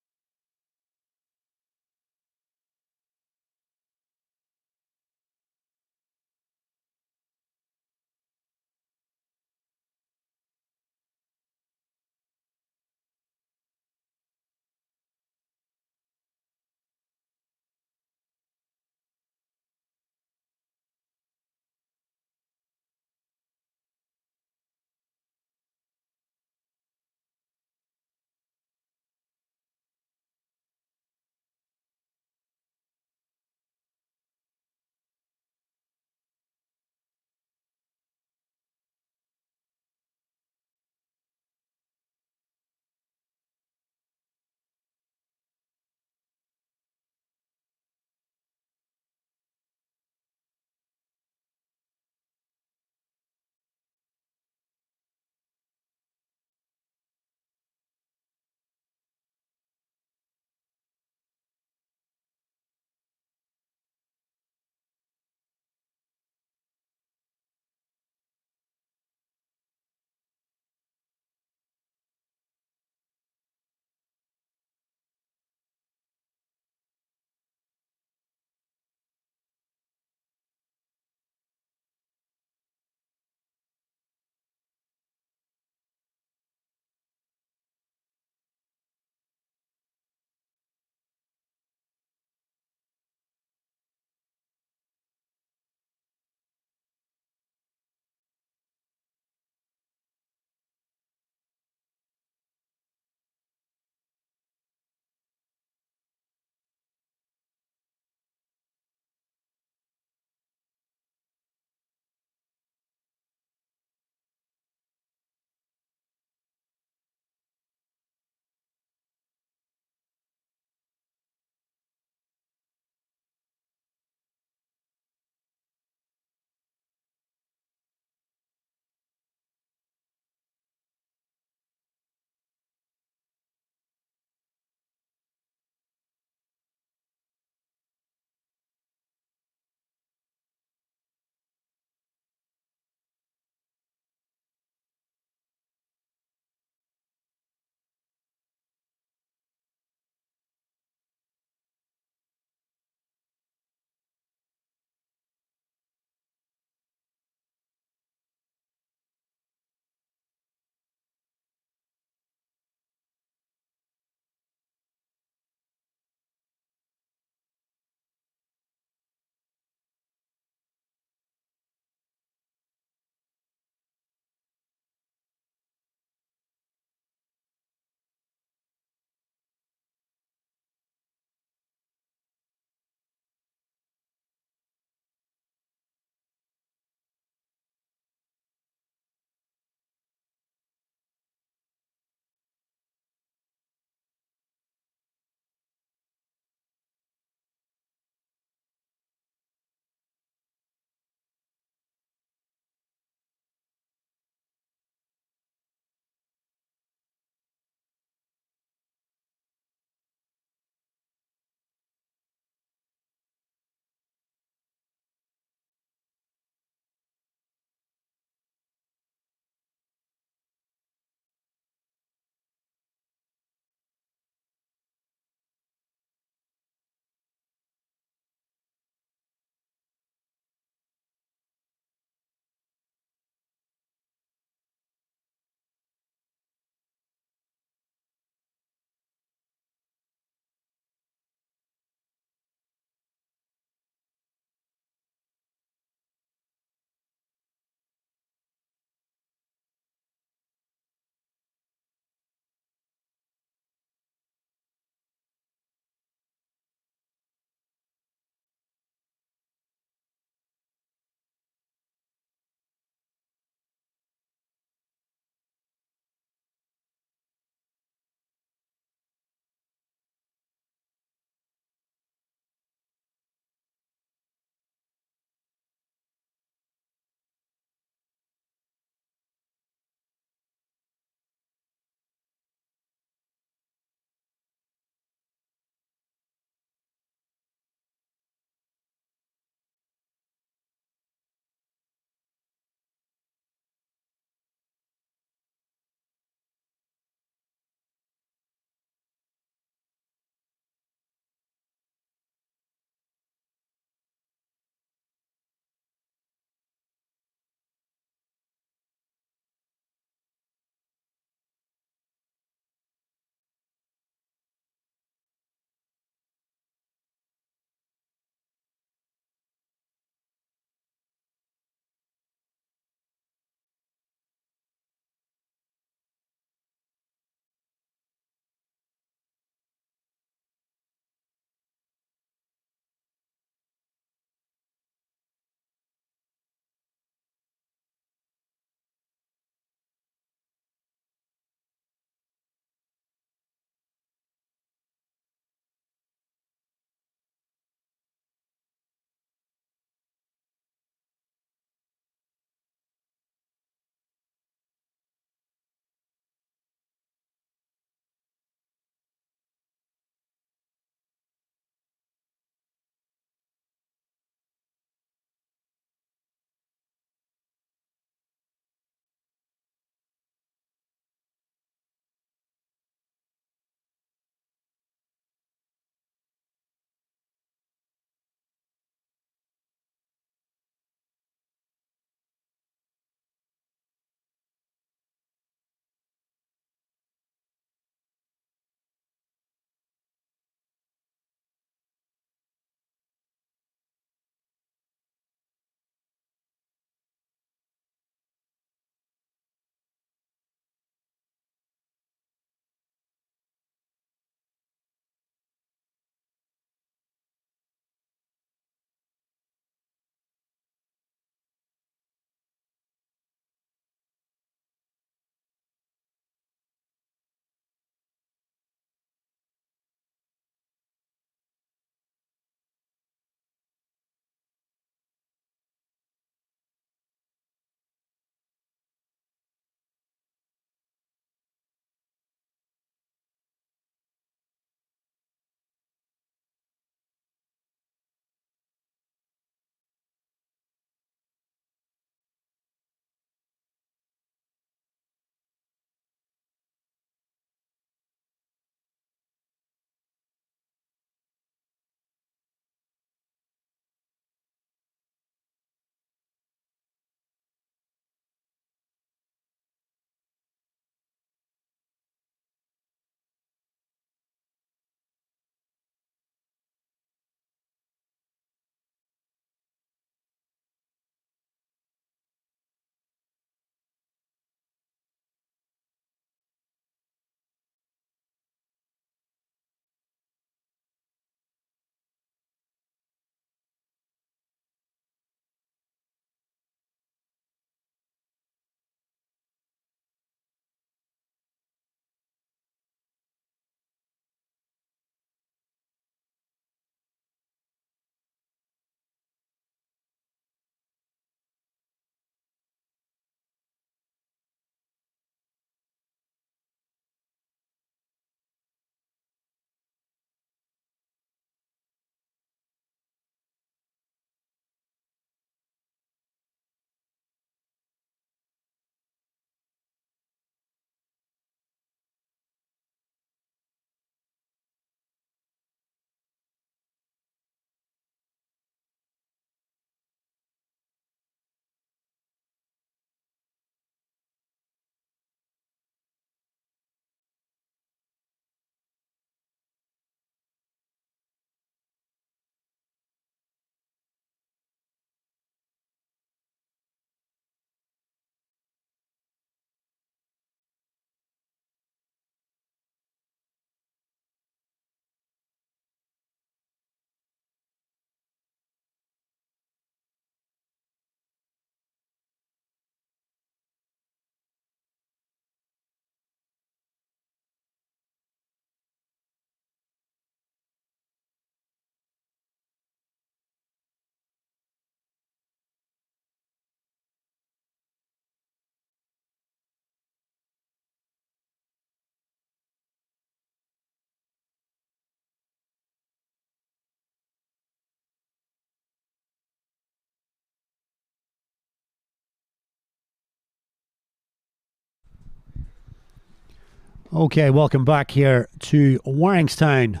Okay, welcome back here to Warringstown,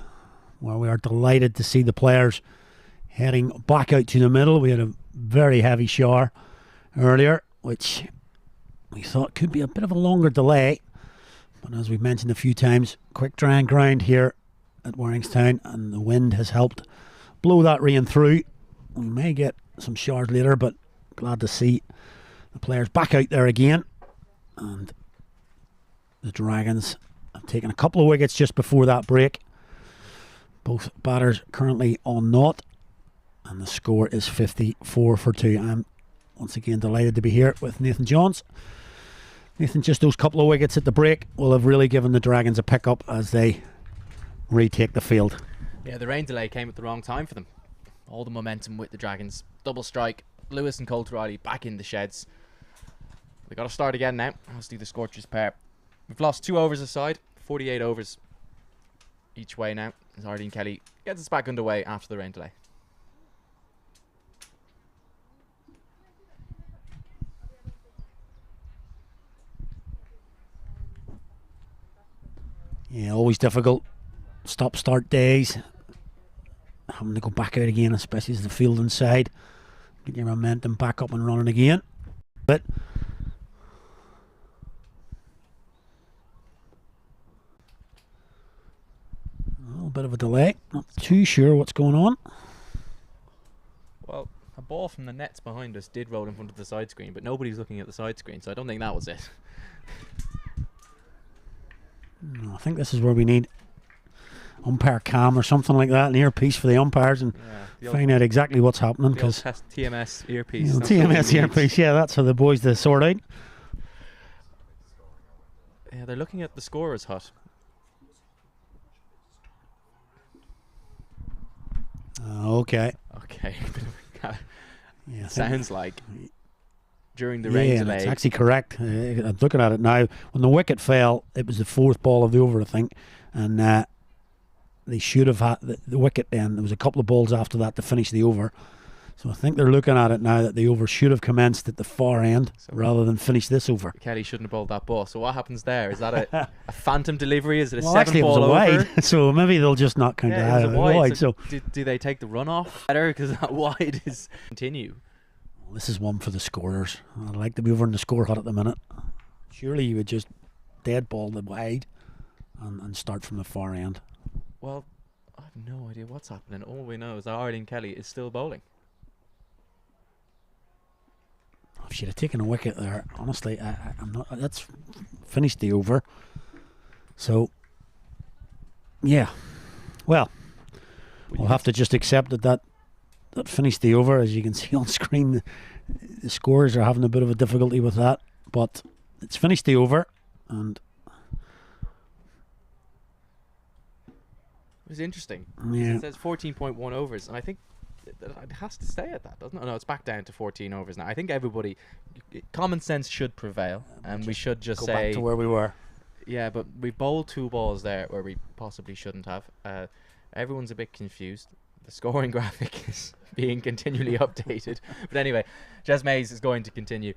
where we are delighted to see the players heading back out to the middle. We had a very heavy shower earlier, which we thought could be a bit of a longer delay. But as we've mentioned a few times, quick dry and ground here at Warringstown, and the wind has helped blow that rain through. We may get some showers later, but glad to see the players back out there again. And the Dragons have taken a couple of wickets just before that break. Both batters currently on naught, and the score is 54 for 2. I'm once again delighted to be here with Nathan Johns. Nathan, just those couple of wickets at the break will have really given the Dragons a pick up as they retake the field. Yeah, the rain delay came at the wrong time for them. All the momentum with the Dragons. Double strike. Lewis and Colt Riley back in the sheds. They got to start again now. Let's do the Scorchers pair. We've lost 2 overs aside. 48 overs each way now. As Ardeen Kelly gets us back underway after the rain delay. Yeah, always difficult. Stop-start days. Having to go back out again, especially as the field inside. Get your momentum back up and running again. But a little bit of a delay. Not too sure what's going on. Well, a ball from the nets behind us did roll in front of the side screen, but nobody's looking at the side screen, so I don't think that was it. No, I think this is where we need umpire cam or something like that, an earpiece for the umpires, and find out exactly what's happening. Because TMS earpiece. TMS earpiece, yeah, that's for the boys to sort out. Yeah, they're looking at the scorer's hut. Okay. Okay. Yeah, sounds like during the rain delay. It's actually correct. I'm looking at it now. When the wicket fell, it was the 4th ball of the over, I think, and they should have had the wicket then. There was a couple of balls after that to finish the over. So I think they're looking at it now that the over should have commenced at the far end rather than finish this over. Kelly shouldn't have bowled that ball. So what happens there? Is that a phantom delivery? Is it a well, 7 actually, ball it was a over? wide, so maybe they'll just not count that it was a wide. So do they take the run off better because that wide is continue? Well, this is one for the scorers. I'd like to be over in the score hut at the minute. Surely you would just dead ball the wide and start from the far end. Well, I have no idea what's happening. All we know is that Ardeen Kelly is still bowling. If she'd have taken a wicket there, honestly, I'm not. That's finished the over. So, yeah. Well, we'll have to just accept that finished the over. As you can see on screen, the scorers are having a bit of a difficulty with that. But it's finished the over, and it was interesting. Yeah. It says 14.1 overs, and I think it has to stay at that, doesn't it? No, it's back down to 14 overs now. I think everybody, common sense should prevail, and we should just go say back to where we were. Yeah, but we bowled 2 balls there where we possibly shouldn't have. Everyone's a bit confused. The scoring graphic is being continually updated. But anyway, Jez Mays is going to continue.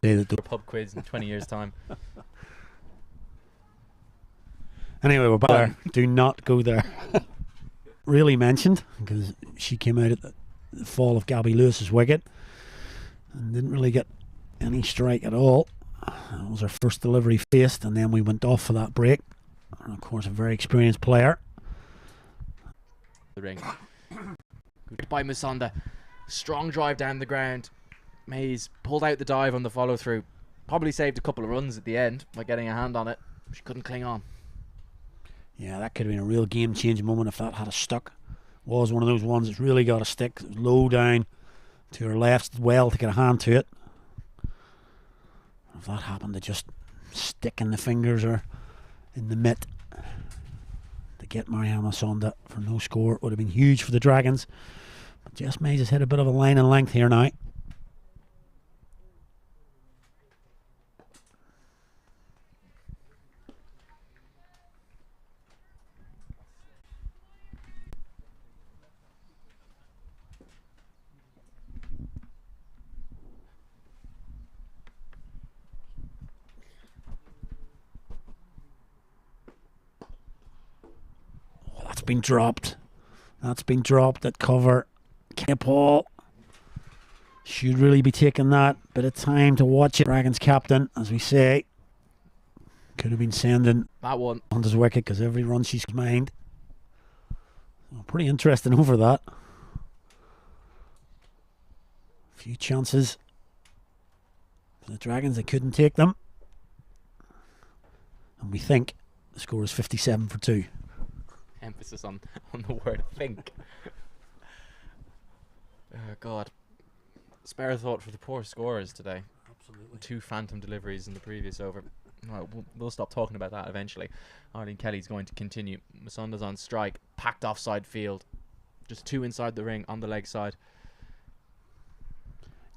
The pub quiz in 20 years' time. Anyway, we're back there. Do not go there. Really mentioned, because she came out at the fall of Gabby Lewis's wicket and didn't really get any strike at all. That was her first delivery faced, and then we went off for that break. And of course, a very experienced player. The ring. Good by Musonda. Strong drive down the ground. Mays pulled out the dive on the follow through. Probably saved a couple of runs at the end by getting a hand on it. She couldn't cling on. Yeah, that could have been a real game-changing moment if that had stuck. Was one of those ones that's really got to stick. It was low down to her left well to get a hand to it. If that happened to just stick in the fingers or in the mitt to get Mariama Sonda for no score, it would have been huge for the Dragons. But Jess Mays has hit a bit of a line and length here now. been dropped. That's been dropped at cover. Paul should really be taking that bit of time to watch it. Dragons captain, as we say, could have been sending that one on his wicket because every run she's mined. So pretty interesting over that. A few chances for the Dragons, they couldn't take them. And we think the score is 57 for 2. Emphasis on the word think. God. Spare a thought for the poor scorers today. Absolutely. 2 phantom deliveries in the previous over. Right, we'll stop talking about that eventually. Arlene Kelly's going to continue. Masonda's on strike. Packed offside field. Just 2 inside the ring on the leg side.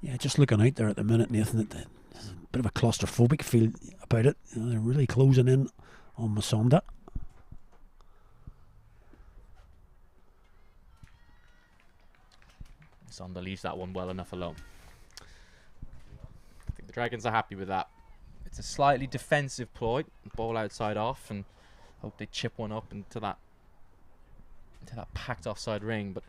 Yeah, just looking out there at the minute, Nathan, there's a bit of a claustrophobic feel about it. You know, they're really closing in on Masonda. Masonda leaves that one well enough alone. I think the Dragons are happy with that. It's a slightly defensive ploy. Ball outside off, and hope they chip one up into that packed offside ring. But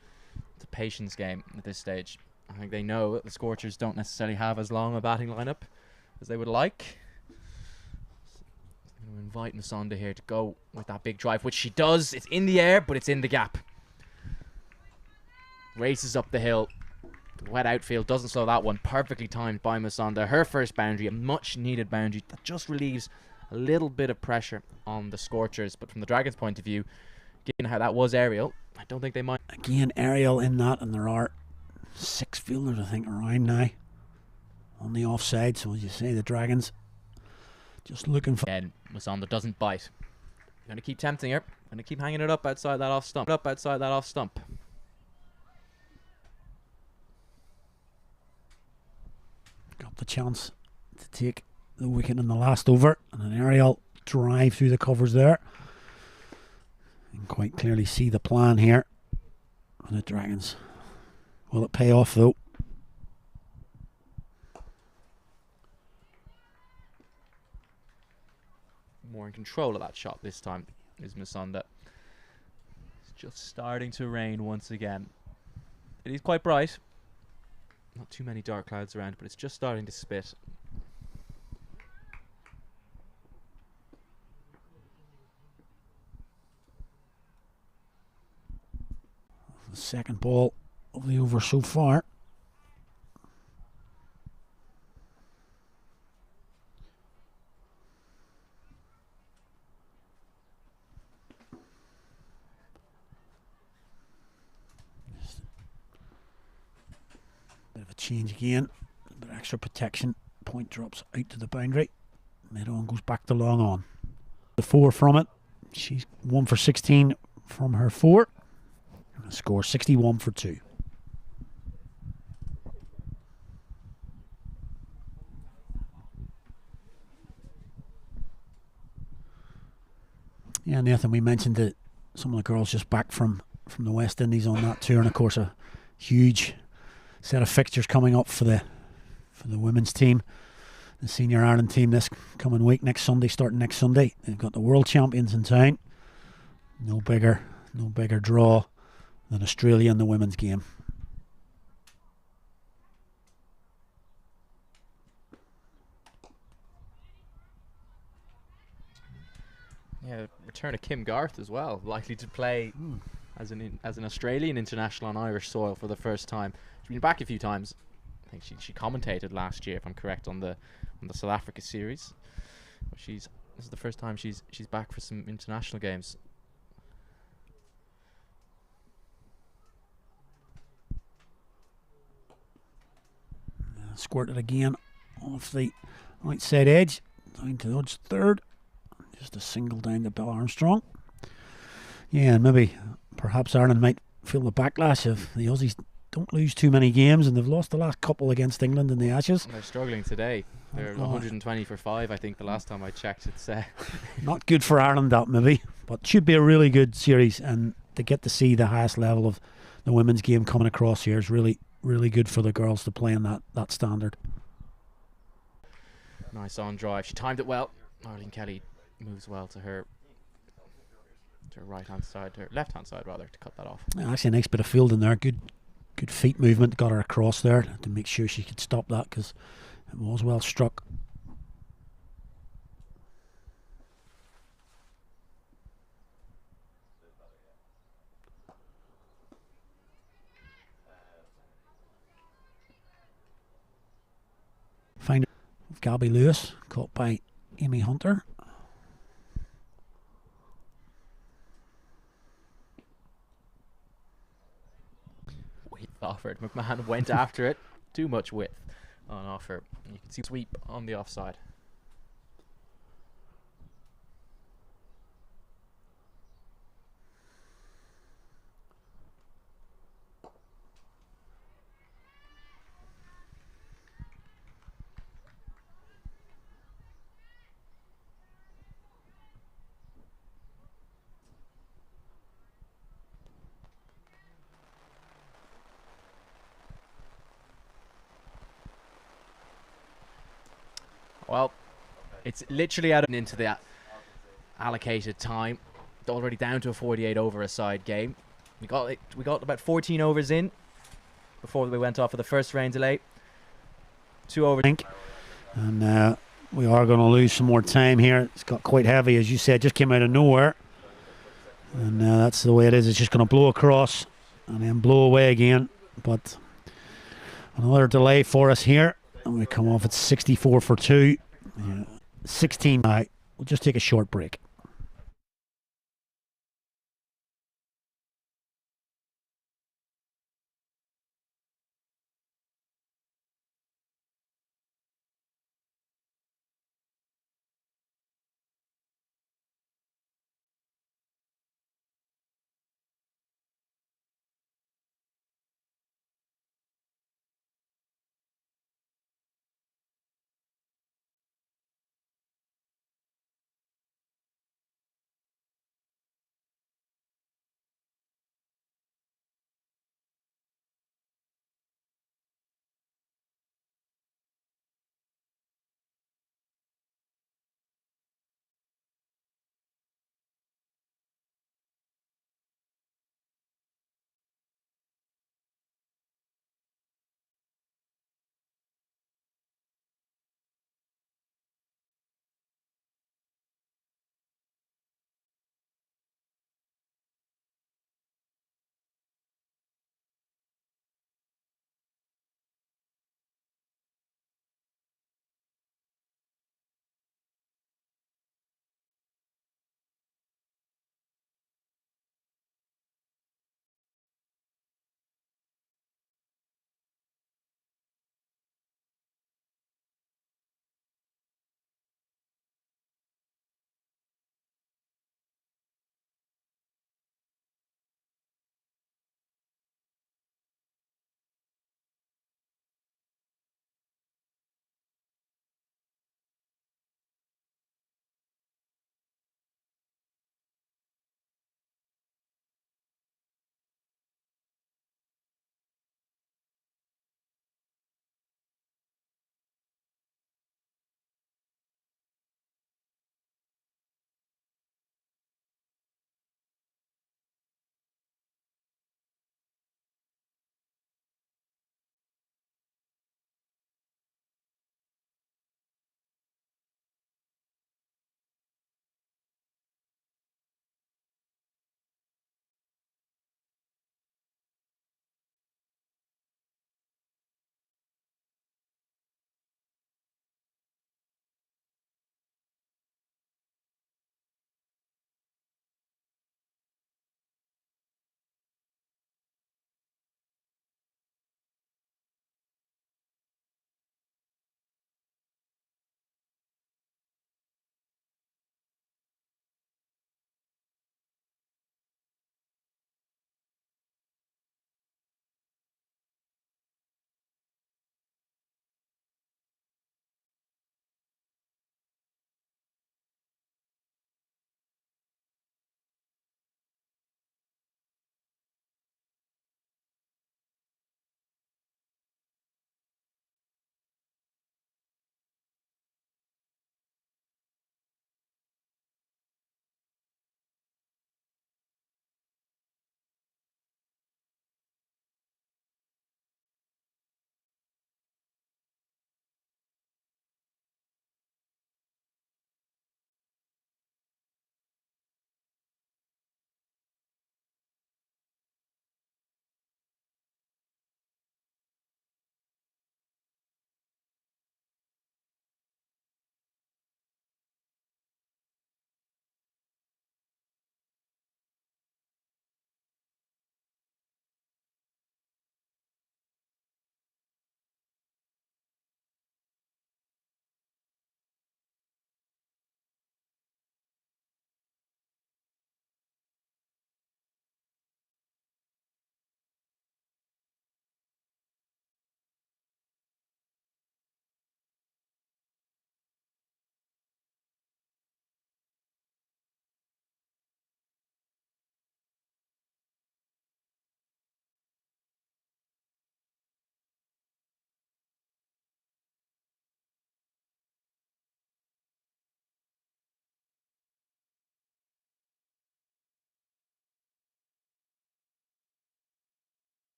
it's a patience game at this stage. I think they know that the Scorchers don't necessarily have as long a batting lineup as they would like. I'm going to invite Masonda here to go with that big drive, which she does. It's in the air, but it's in the gap. Races up the hill. The wet outfield doesn't slow that one. Perfectly timed by Masonda. Her first boundary, a much needed boundary that just relieves a little bit of pressure on the Scorchers. But from the Dragons' point of view, given how that was aerial, I don't think they might. Again, aerial in that, and there are 6 fielders, I think, around now on the offside. So as you say, the Dragons just looking for. And Masonda doesn't bite. Going to keep tempting her. Going to keep hanging it up outside that off stump. Got the chance to take the wicket in the last over, and an aerial drive through the covers there. You can quite clearly see the plan here for the Dragons. Will it pay off though? More in control of that shot this time is Masonda. It's just starting to rain once again. It is quite bright. Not too many dark clouds around, but it's just starting to spit. The second ball of the over so far. Bit of a change again. A bit of extra protection. Point drops out to the boundary. Mid on goes back to long on. The 4 from it. She's 1 for 16 from her 4. And a score 61 for 2. Yeah, Nathan, we mentioned that some of the girls just back from the West Indies on that tour, and of course a huge set of fixtures coming up for the women's team, the Senior Ireland team this coming week, starting next Sunday. They've got the world champions in town. No bigger draw than Australia in the women's game. Yeah, return of Kim Garth as well, likely to play as an Australian international on Irish soil for the first time. She's been back a few times. I think she commentated last year, if I'm correct, on the South Africa series. But this is the first time she's back for some international games. Squirted again off the outside edge, down to Dodge third. Just a single down to Bill Armstrong. Yeah, and maybe perhaps Ireland might feel the backlash of the Aussies don't lose too many games, and they've lost the last couple against England in the Ashes. They're struggling today. They're 120 for 5, I think, the last time I checked. It's not good for Ireland, that maybe, but should be a really good series, and to get to see the highest level of the women's game coming across here is really, really good for the girls to play in that standard. Nice on drive. She timed it well. Arlene Kelly moves well to her to her right hand side, to her left hand side rather, to cut that off. Yeah, actually, a nice bit of fielding there. Good feet movement. Got her across there to make sure she could stop that because it was well struck. Find Gabby Lewis caught by Amy Hunter. Width offered. McMahon went after it. Too much width on offer. You can see sweep on the offside. Well, it's literally out into the allocated time. It's already down to a 48 over a side game. We got about 14 overs in before we went off for the first rain delay. 2 overs. And we are going to lose some more time here. It's got quite heavy, as you said, just came out of nowhere. And that's the way it is. It's just going to blow across and then blow away again. But another delay for us here. And we come off at 64 for 2. 16 now. We'll just take a short break.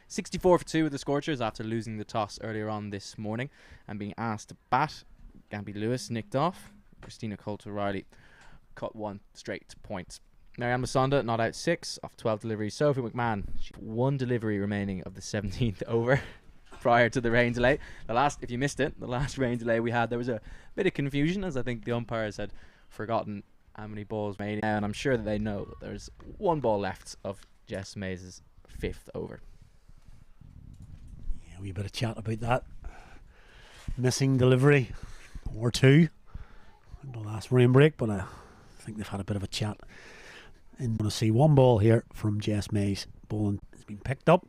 64 for 2 with the Scorchers after losing the toss earlier on this morning and being asked to bat. Gabby Lewis nicked off. Christina Coulter-Riley cut one straight to point. Marianne Masonda not out 6 off 12 deliveries. Sophie McMahon, she had 1 delivery remaining of the 17th over prior to the rain delay. If you missed it, the last rain delay we had, there was a bit of confusion as I think the umpires had forgotten how many balls made. And I'm sure that they know that there's 1 ball left of Jess Mays' 5th over. Yeah, we better chat about that. Missing delivery or 2 in the last rain break, but I think they've had a bit of a chat. And I'm going to see 1 ball here from Jess Mays. Bowling has been picked up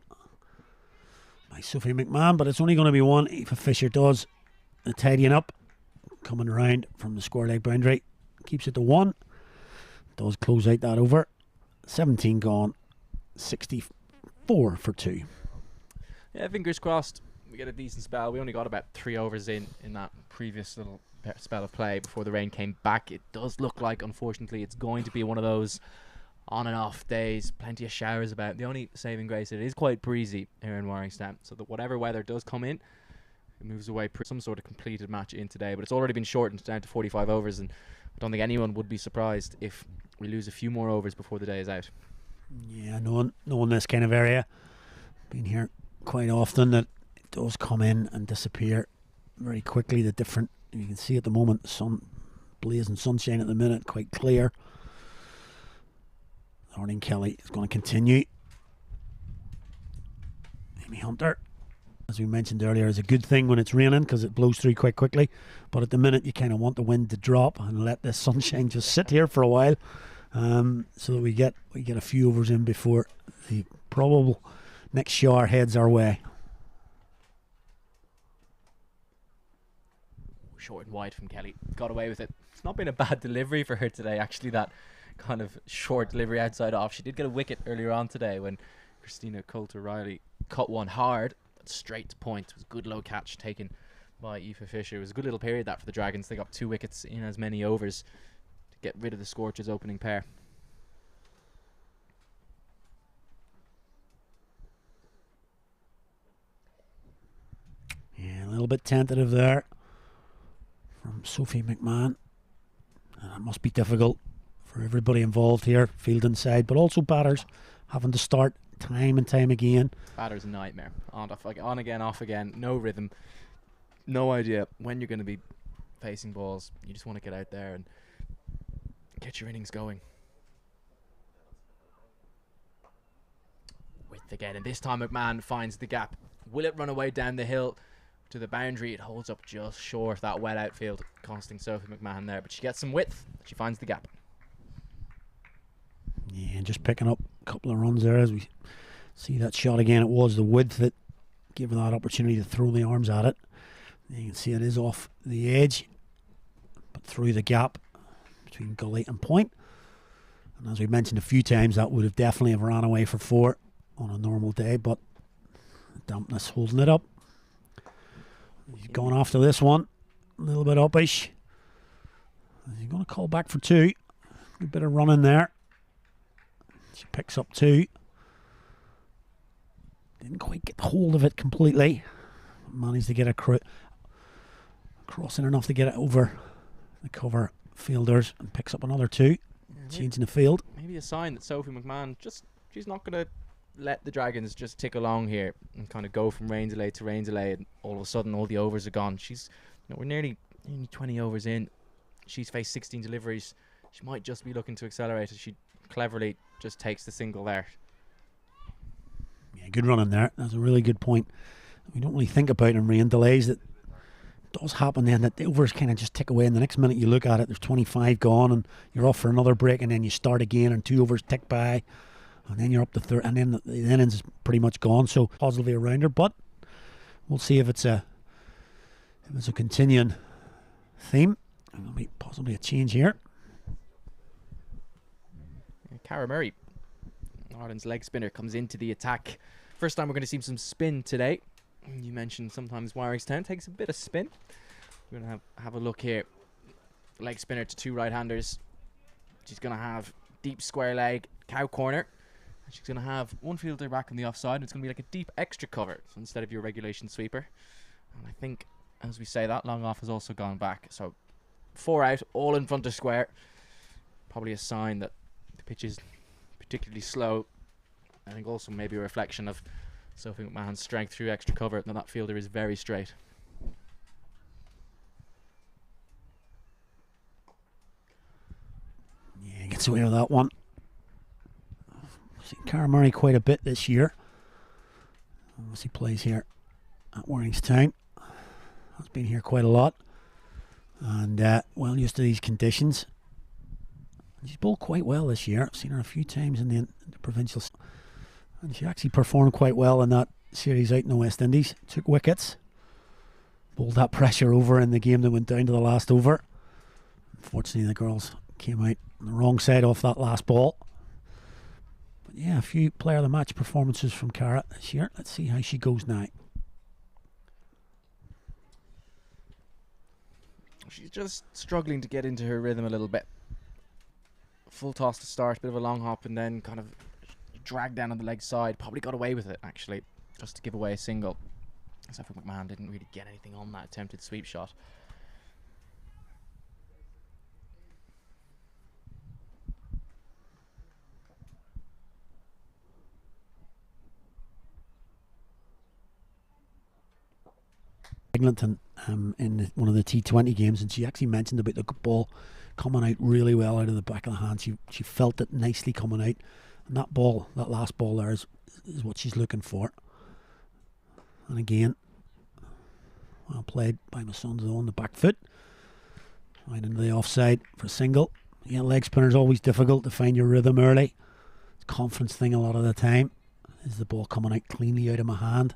by Sophie McMahon, but it's only going to be 1. Aoife Fisher does the tidying up, coming around from the square leg boundary, keeps it to 1, does close out that over. 17 gone, 64 for 2. Yeah, fingers crossed we get a decent spell. We only got about 3 overs in that previous little spell of play before the rain came back. It does look like, unfortunately, it's going to be one of those on and off days, plenty of showers about. The only saving grace, it is quite breezy here in Warringstown, so that whatever weather does come in, it moves away some sort of completed match in today. But it's already been shortened down to 45 overs, and I don't think anyone would be surprised if we lose a few more overs before the day is out. Yeah, knowing this kind of area, been here quite often, that it does come in and disappear very quickly. The different, you can see at the moment, sun, blazing sunshine at the minute, quite clear. Arlene Kelly is going to continue. Amy Hunter, as we mentioned earlier, is a good thing when it's raining because it blows through quite quickly. But at the minute, you kind of want the wind to drop and let this sunshine just sit here for a while, so that we get a few overs in before the probable next shower heads our way. Short and wide from Kelly. Got away with it. It's not been a bad delivery for her today, actually, that kind of short delivery outside off. She did get a wicket earlier on today when Christina Coulter-Riley cut one hard, but straight to point. It was a good low catch taken by Aoife Fisher. It was a good little period that for the Dragons. They got 2 wickets in as many overs to get rid of the Scorchers' opening pair. Yeah, a little bit tentative there from Sophie McMahon. And it must be difficult for everybody involved here, fielding side, but also batters having to start time and time again. Batter's a nightmare. On again, off again, no rhythm, no idea when you're going to be facing balls. You just want to get out there and get your innings going. Width again, and this time McMahon finds the gap. Will it run away down the hill to the boundary? It holds up just short, that wet outfield, costing Sophie McMahon there, but she gets some width. She finds the gap. Yeah, and just picking up a couple of runs there as we see that shot again. It was the width that gave her that opportunity to throw the arms at it. You can see it is off the edge, but through the gap between gully and point. And as we mentioned a few times, that would have definitely have ran away for 4 on a normal day, but the dampness holding it up. He's going after this one, a little bit uppish. He's going to call back for 2. A bit of running there. She picks up 2. Didn't quite get hold of it completely. Managed to get a crossing enough to get it over the cover fielders and picks up another 2. Changing the field. Maybe a sign that Sophie McMahon she's not going to let the Dragons just tick along here and kind of go from rain delay to rain delay, and all of a sudden all the overs are gone. We're nearly 20 overs in. She's faced 16 deliveries. She might just be looking to accelerate as she cleverly just takes the single there. Yeah, good running there. That's a really good point. We don't really think about in rain delays that does happen then, that the overs kind of just tick away, and the next minute you look at it, there's 25 gone and you're off for another break, and then you start again and 2 overs tick by, and then you're up to 3rd, and then the innings is pretty much gone. So positively around her, but we'll see if it's a continuing theme. And there'll be possibly a change here. Cara Murray, Ireland's leg spinner, comes into the attack. First time we're going to see some spin today. You mentioned sometimes Warringstown takes a bit of spin. We're going to have a look here. Leg spinner to 2 right-handers. She's going to have deep square leg, cow corner, She's going to have one fielder back on the offside, and it's going to be like a deep extra cover so instead of your regulation sweeper. And I think, as we say, that long off has also gone back. So 4 out, all in front of square. Probably a sign that the pitch is particularly slow. I think also maybe a reflection of Sophie McMahon's strength through extra cover, and that fielder is very straight. Yeah, gets away with that one. I've seen Cara Murray quite a bit this year. Obviously plays here at Warringstown. Has been here quite a lot. And well used to these conditions. She's bowled quite well this year. I've seen her a few times in the provincial. And she actually performed quite well in that series out in the West Indies. Took wickets. Bowled that pressure over in the game that went down to the last over. Unfortunately, the girls came out on the wrong side off that last ball. But yeah, a few player of the match performances from Cara this year. Let's see how she goes now. She's just struggling to get into her rhythm a little bit. Full toss to start, bit of a long hop, and then kind of dragged down on the leg side. Probably got away with it, actually, just to give away a single. Sophie McMahon didn't really get anything on that attempted sweep shot. Eglinton in one of the T20 games, and she actually mentioned about the ball coming out really well out of the back of the hand. She felt it nicely coming out, and that ball, that last ball there is what she's looking for. And again, well played by Masonzo on the back foot, right into the offside for a single. Yeah, leg spinner is always difficult to find your rhythm early. It's a confidence thing a lot of the time. Is the ball coming out cleanly out of my hand?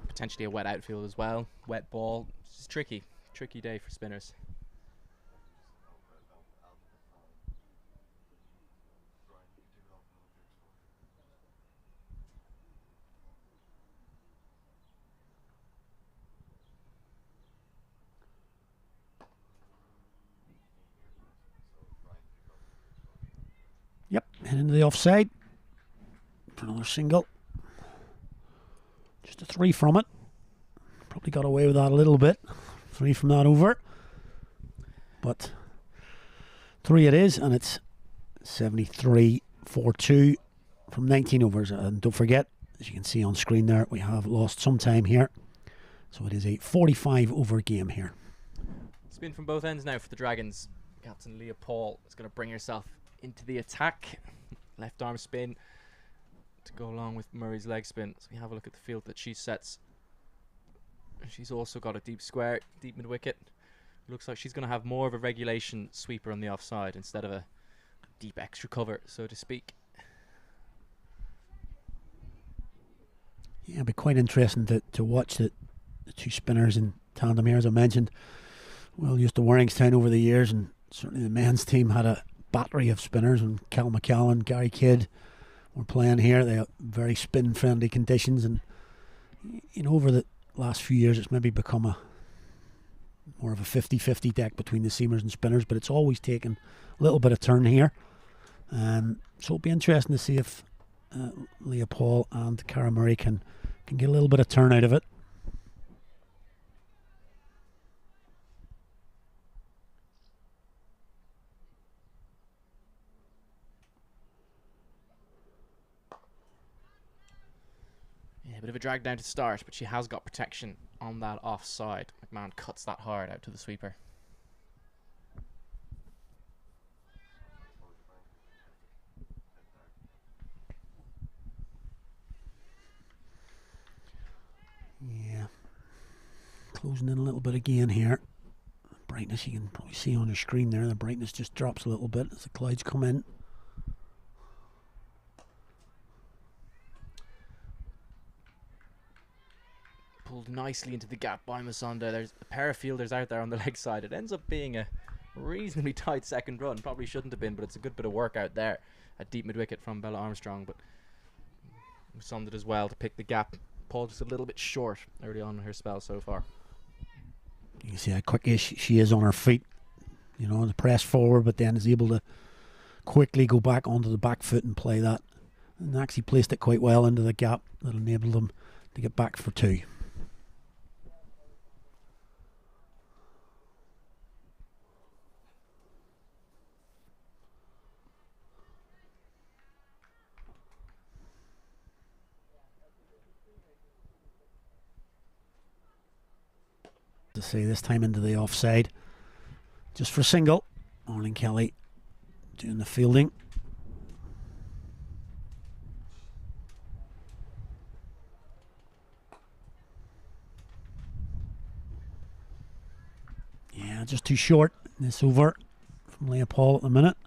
Potentially a wet outfield as well. Wet ball. It's tricky day for spinners. Yep, and into the offside for another single. Just a 3 from it. Probably got away with that a little bit. 3 from that over. But 3 it is, and it's 73-4-2 from 19 overs. And don't forget, as you can see on screen there, we have lost some time here. So it is a 45 over game here. Spin from both ends now for the Dragons. Captain Leah Paul is going to bring herself into the attack. Left arm spin to go along with Murray's leg spin. So we have a look at the field that she sets. She's also got a deep square, deep mid wicket. Looks like she's going to have more of a regulation sweeper on the offside instead of a deep extra cover, so to speak. Yeah, it'll be quite interesting to watch the two spinners in tandem here, as I mentioned. Well used to Warringstown over the years, and certainly the men's team had a battery of spinners, and Cal McCallan, Gary Kidd were playing here. They have very spin-friendly conditions, and you know, over the last few years it's maybe become more of a 50-50 deck between the seamers and spinners, but it's always taken a little bit of turn here. So it'll be interesting to see if Leah Paul and Cara Murray can get a little bit of turn out of it. Yeah, a bit of a drag down to start, but she has got protection on that offside. McMahon cuts that hard out to the sweeper. Yeah, closing in a little bit again here. Brightness, you can probably see on your screen there, the brightness just drops a little bit as the clouds come in. Pulled nicely into the gap by Masonda. There's a pair of fielders out there on the leg side. It ends up being a reasonably tight second run. Probably shouldn't have been, but it's a good bit of work out there. A deep mid-wicket from Bella Armstrong, but Masonda as well to pick the gap. Paul just a little bit short early on in her spell so far. You can see how quick she is on her feet. You know, to press forward, but then is able to quickly go back onto the back foot and play that and actually placed it quite well into the gap that enabled them to get back for 2. To say this time into the offside, just for a single. Arlene Kelly doing the fielding. Yeah, just too short. This over from Leah Paul at the minute.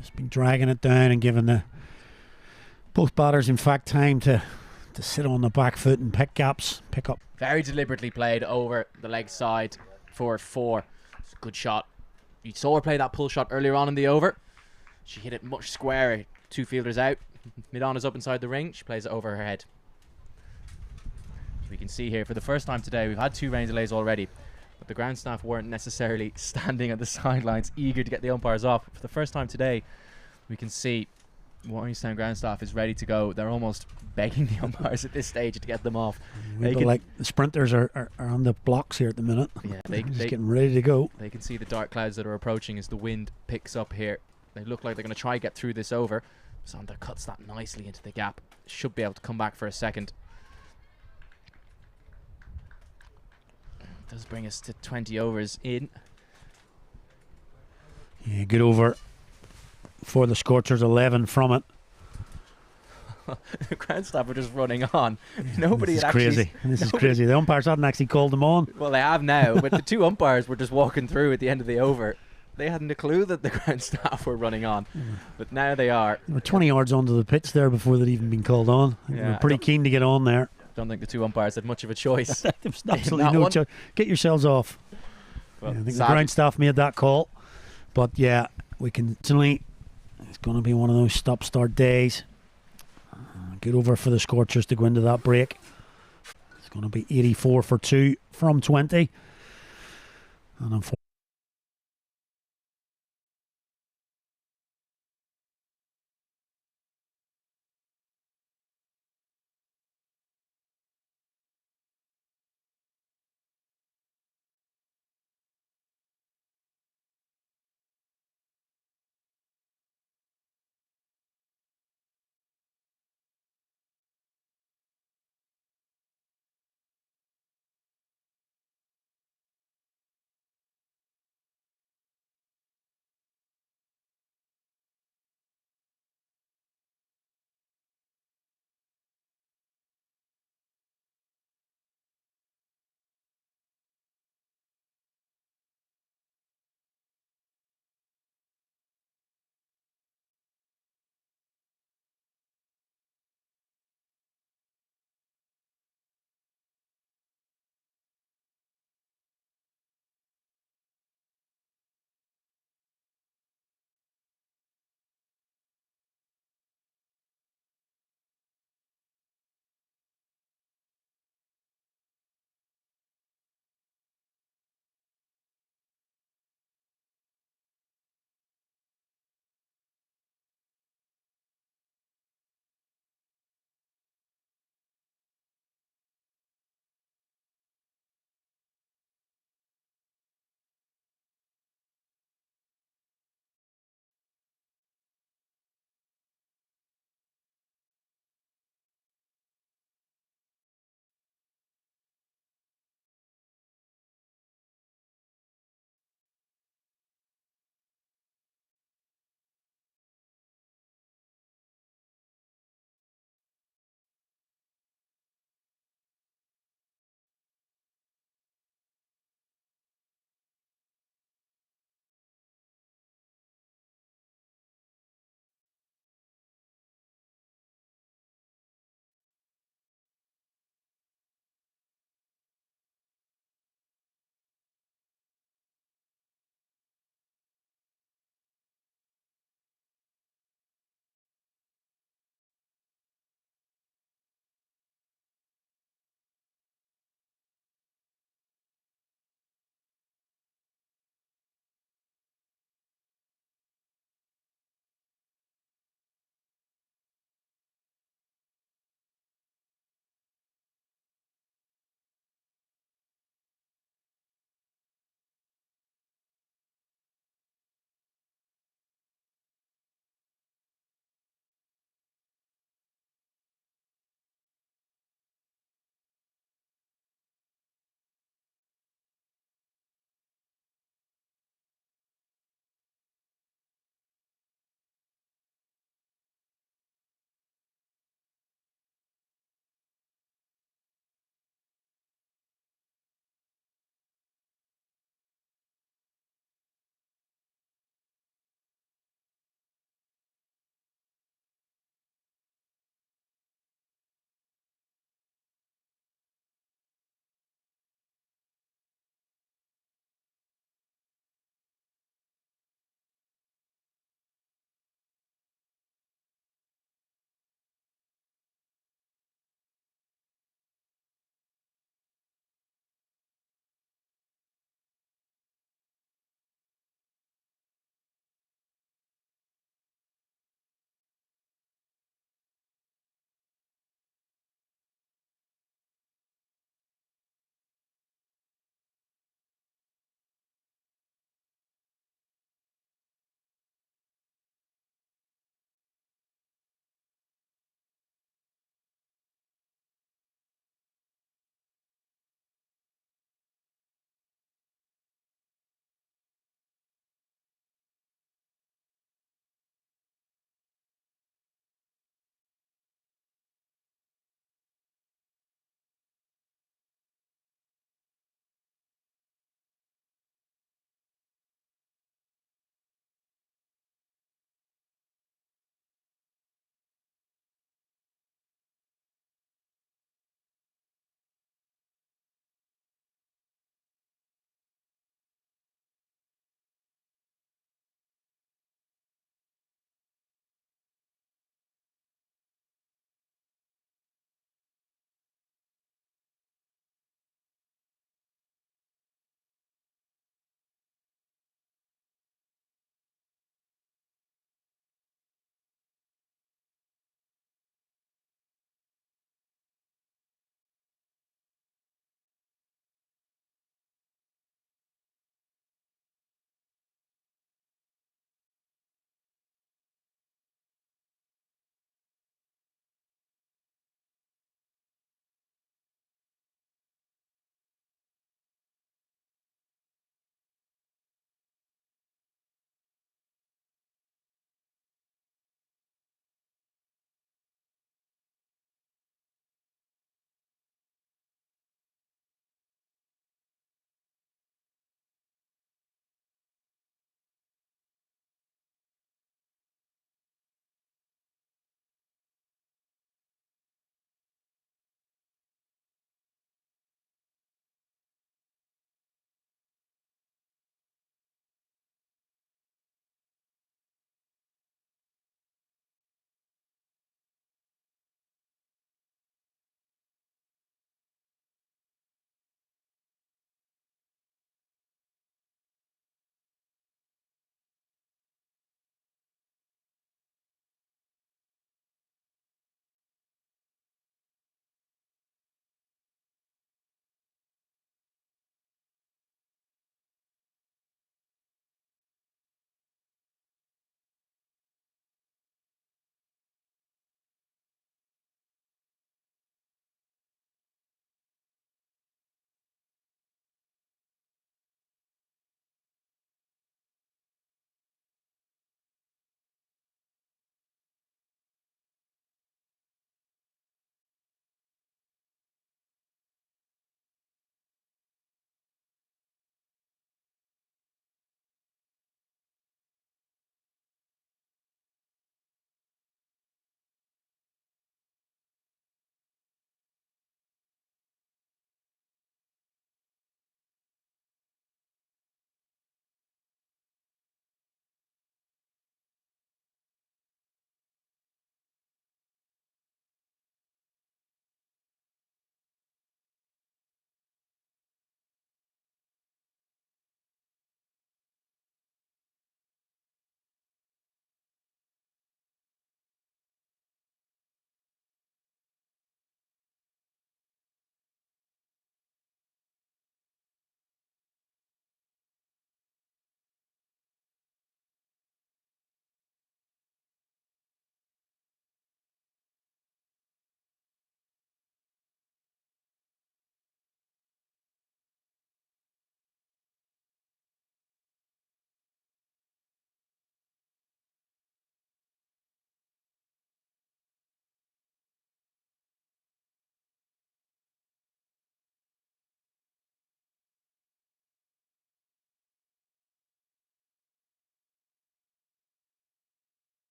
Just been dragging it down and giving the both batters, in fact, time to sit on the back foot and pick gaps, pick up. Very deliberately played over the leg side for 4. It's a good shot. You saw her play that pull shot earlier on in the over. She hit it much squarer. 2 fielders out. Mid-on is up inside the ring. She plays it over her head. We can see here for the first time today, we've had 2 rain delays already, but the ground staff weren't necessarily standing at the sidelines eager to get the umpires off. For the first time today, we can see Warringstown ground staff is ready to go. They're almost begging the umpires at this stage to get them off. Like the sprinters are on the blocks here at the minute. Yeah, they're just getting ready to go. They can see the dark clouds that are approaching as the wind picks up here. They look like they're going to try to get through this over. Sander cuts that nicely into the gap. Should be able to come back for a second. Does bring us to 20 overs in. Yeah, good over for the Scorchers, 11 from it. The ground staff were just running on. Nobody this is had crazy. actually, This is crazy. The umpires hadn't actually called them on. Well, they have now, but the 2 umpires were just walking through at the end of the over. They hadn't a clue that the ground staff were running on, but now they are. They were 20 yards onto the pitch there before they'd even been called on. Yeah, they were pretty keen to get on there. Don't think the 2 umpires had much of a choice. There was absolutely no choice. Get yourselves off. Well, I think the ground staff made that call. But yeah, we can certainly. It's going to be one of those stop-start days. Good over for the Scorchers to go into that break. It's going to be 84 for 2 from 20. And unfortunately,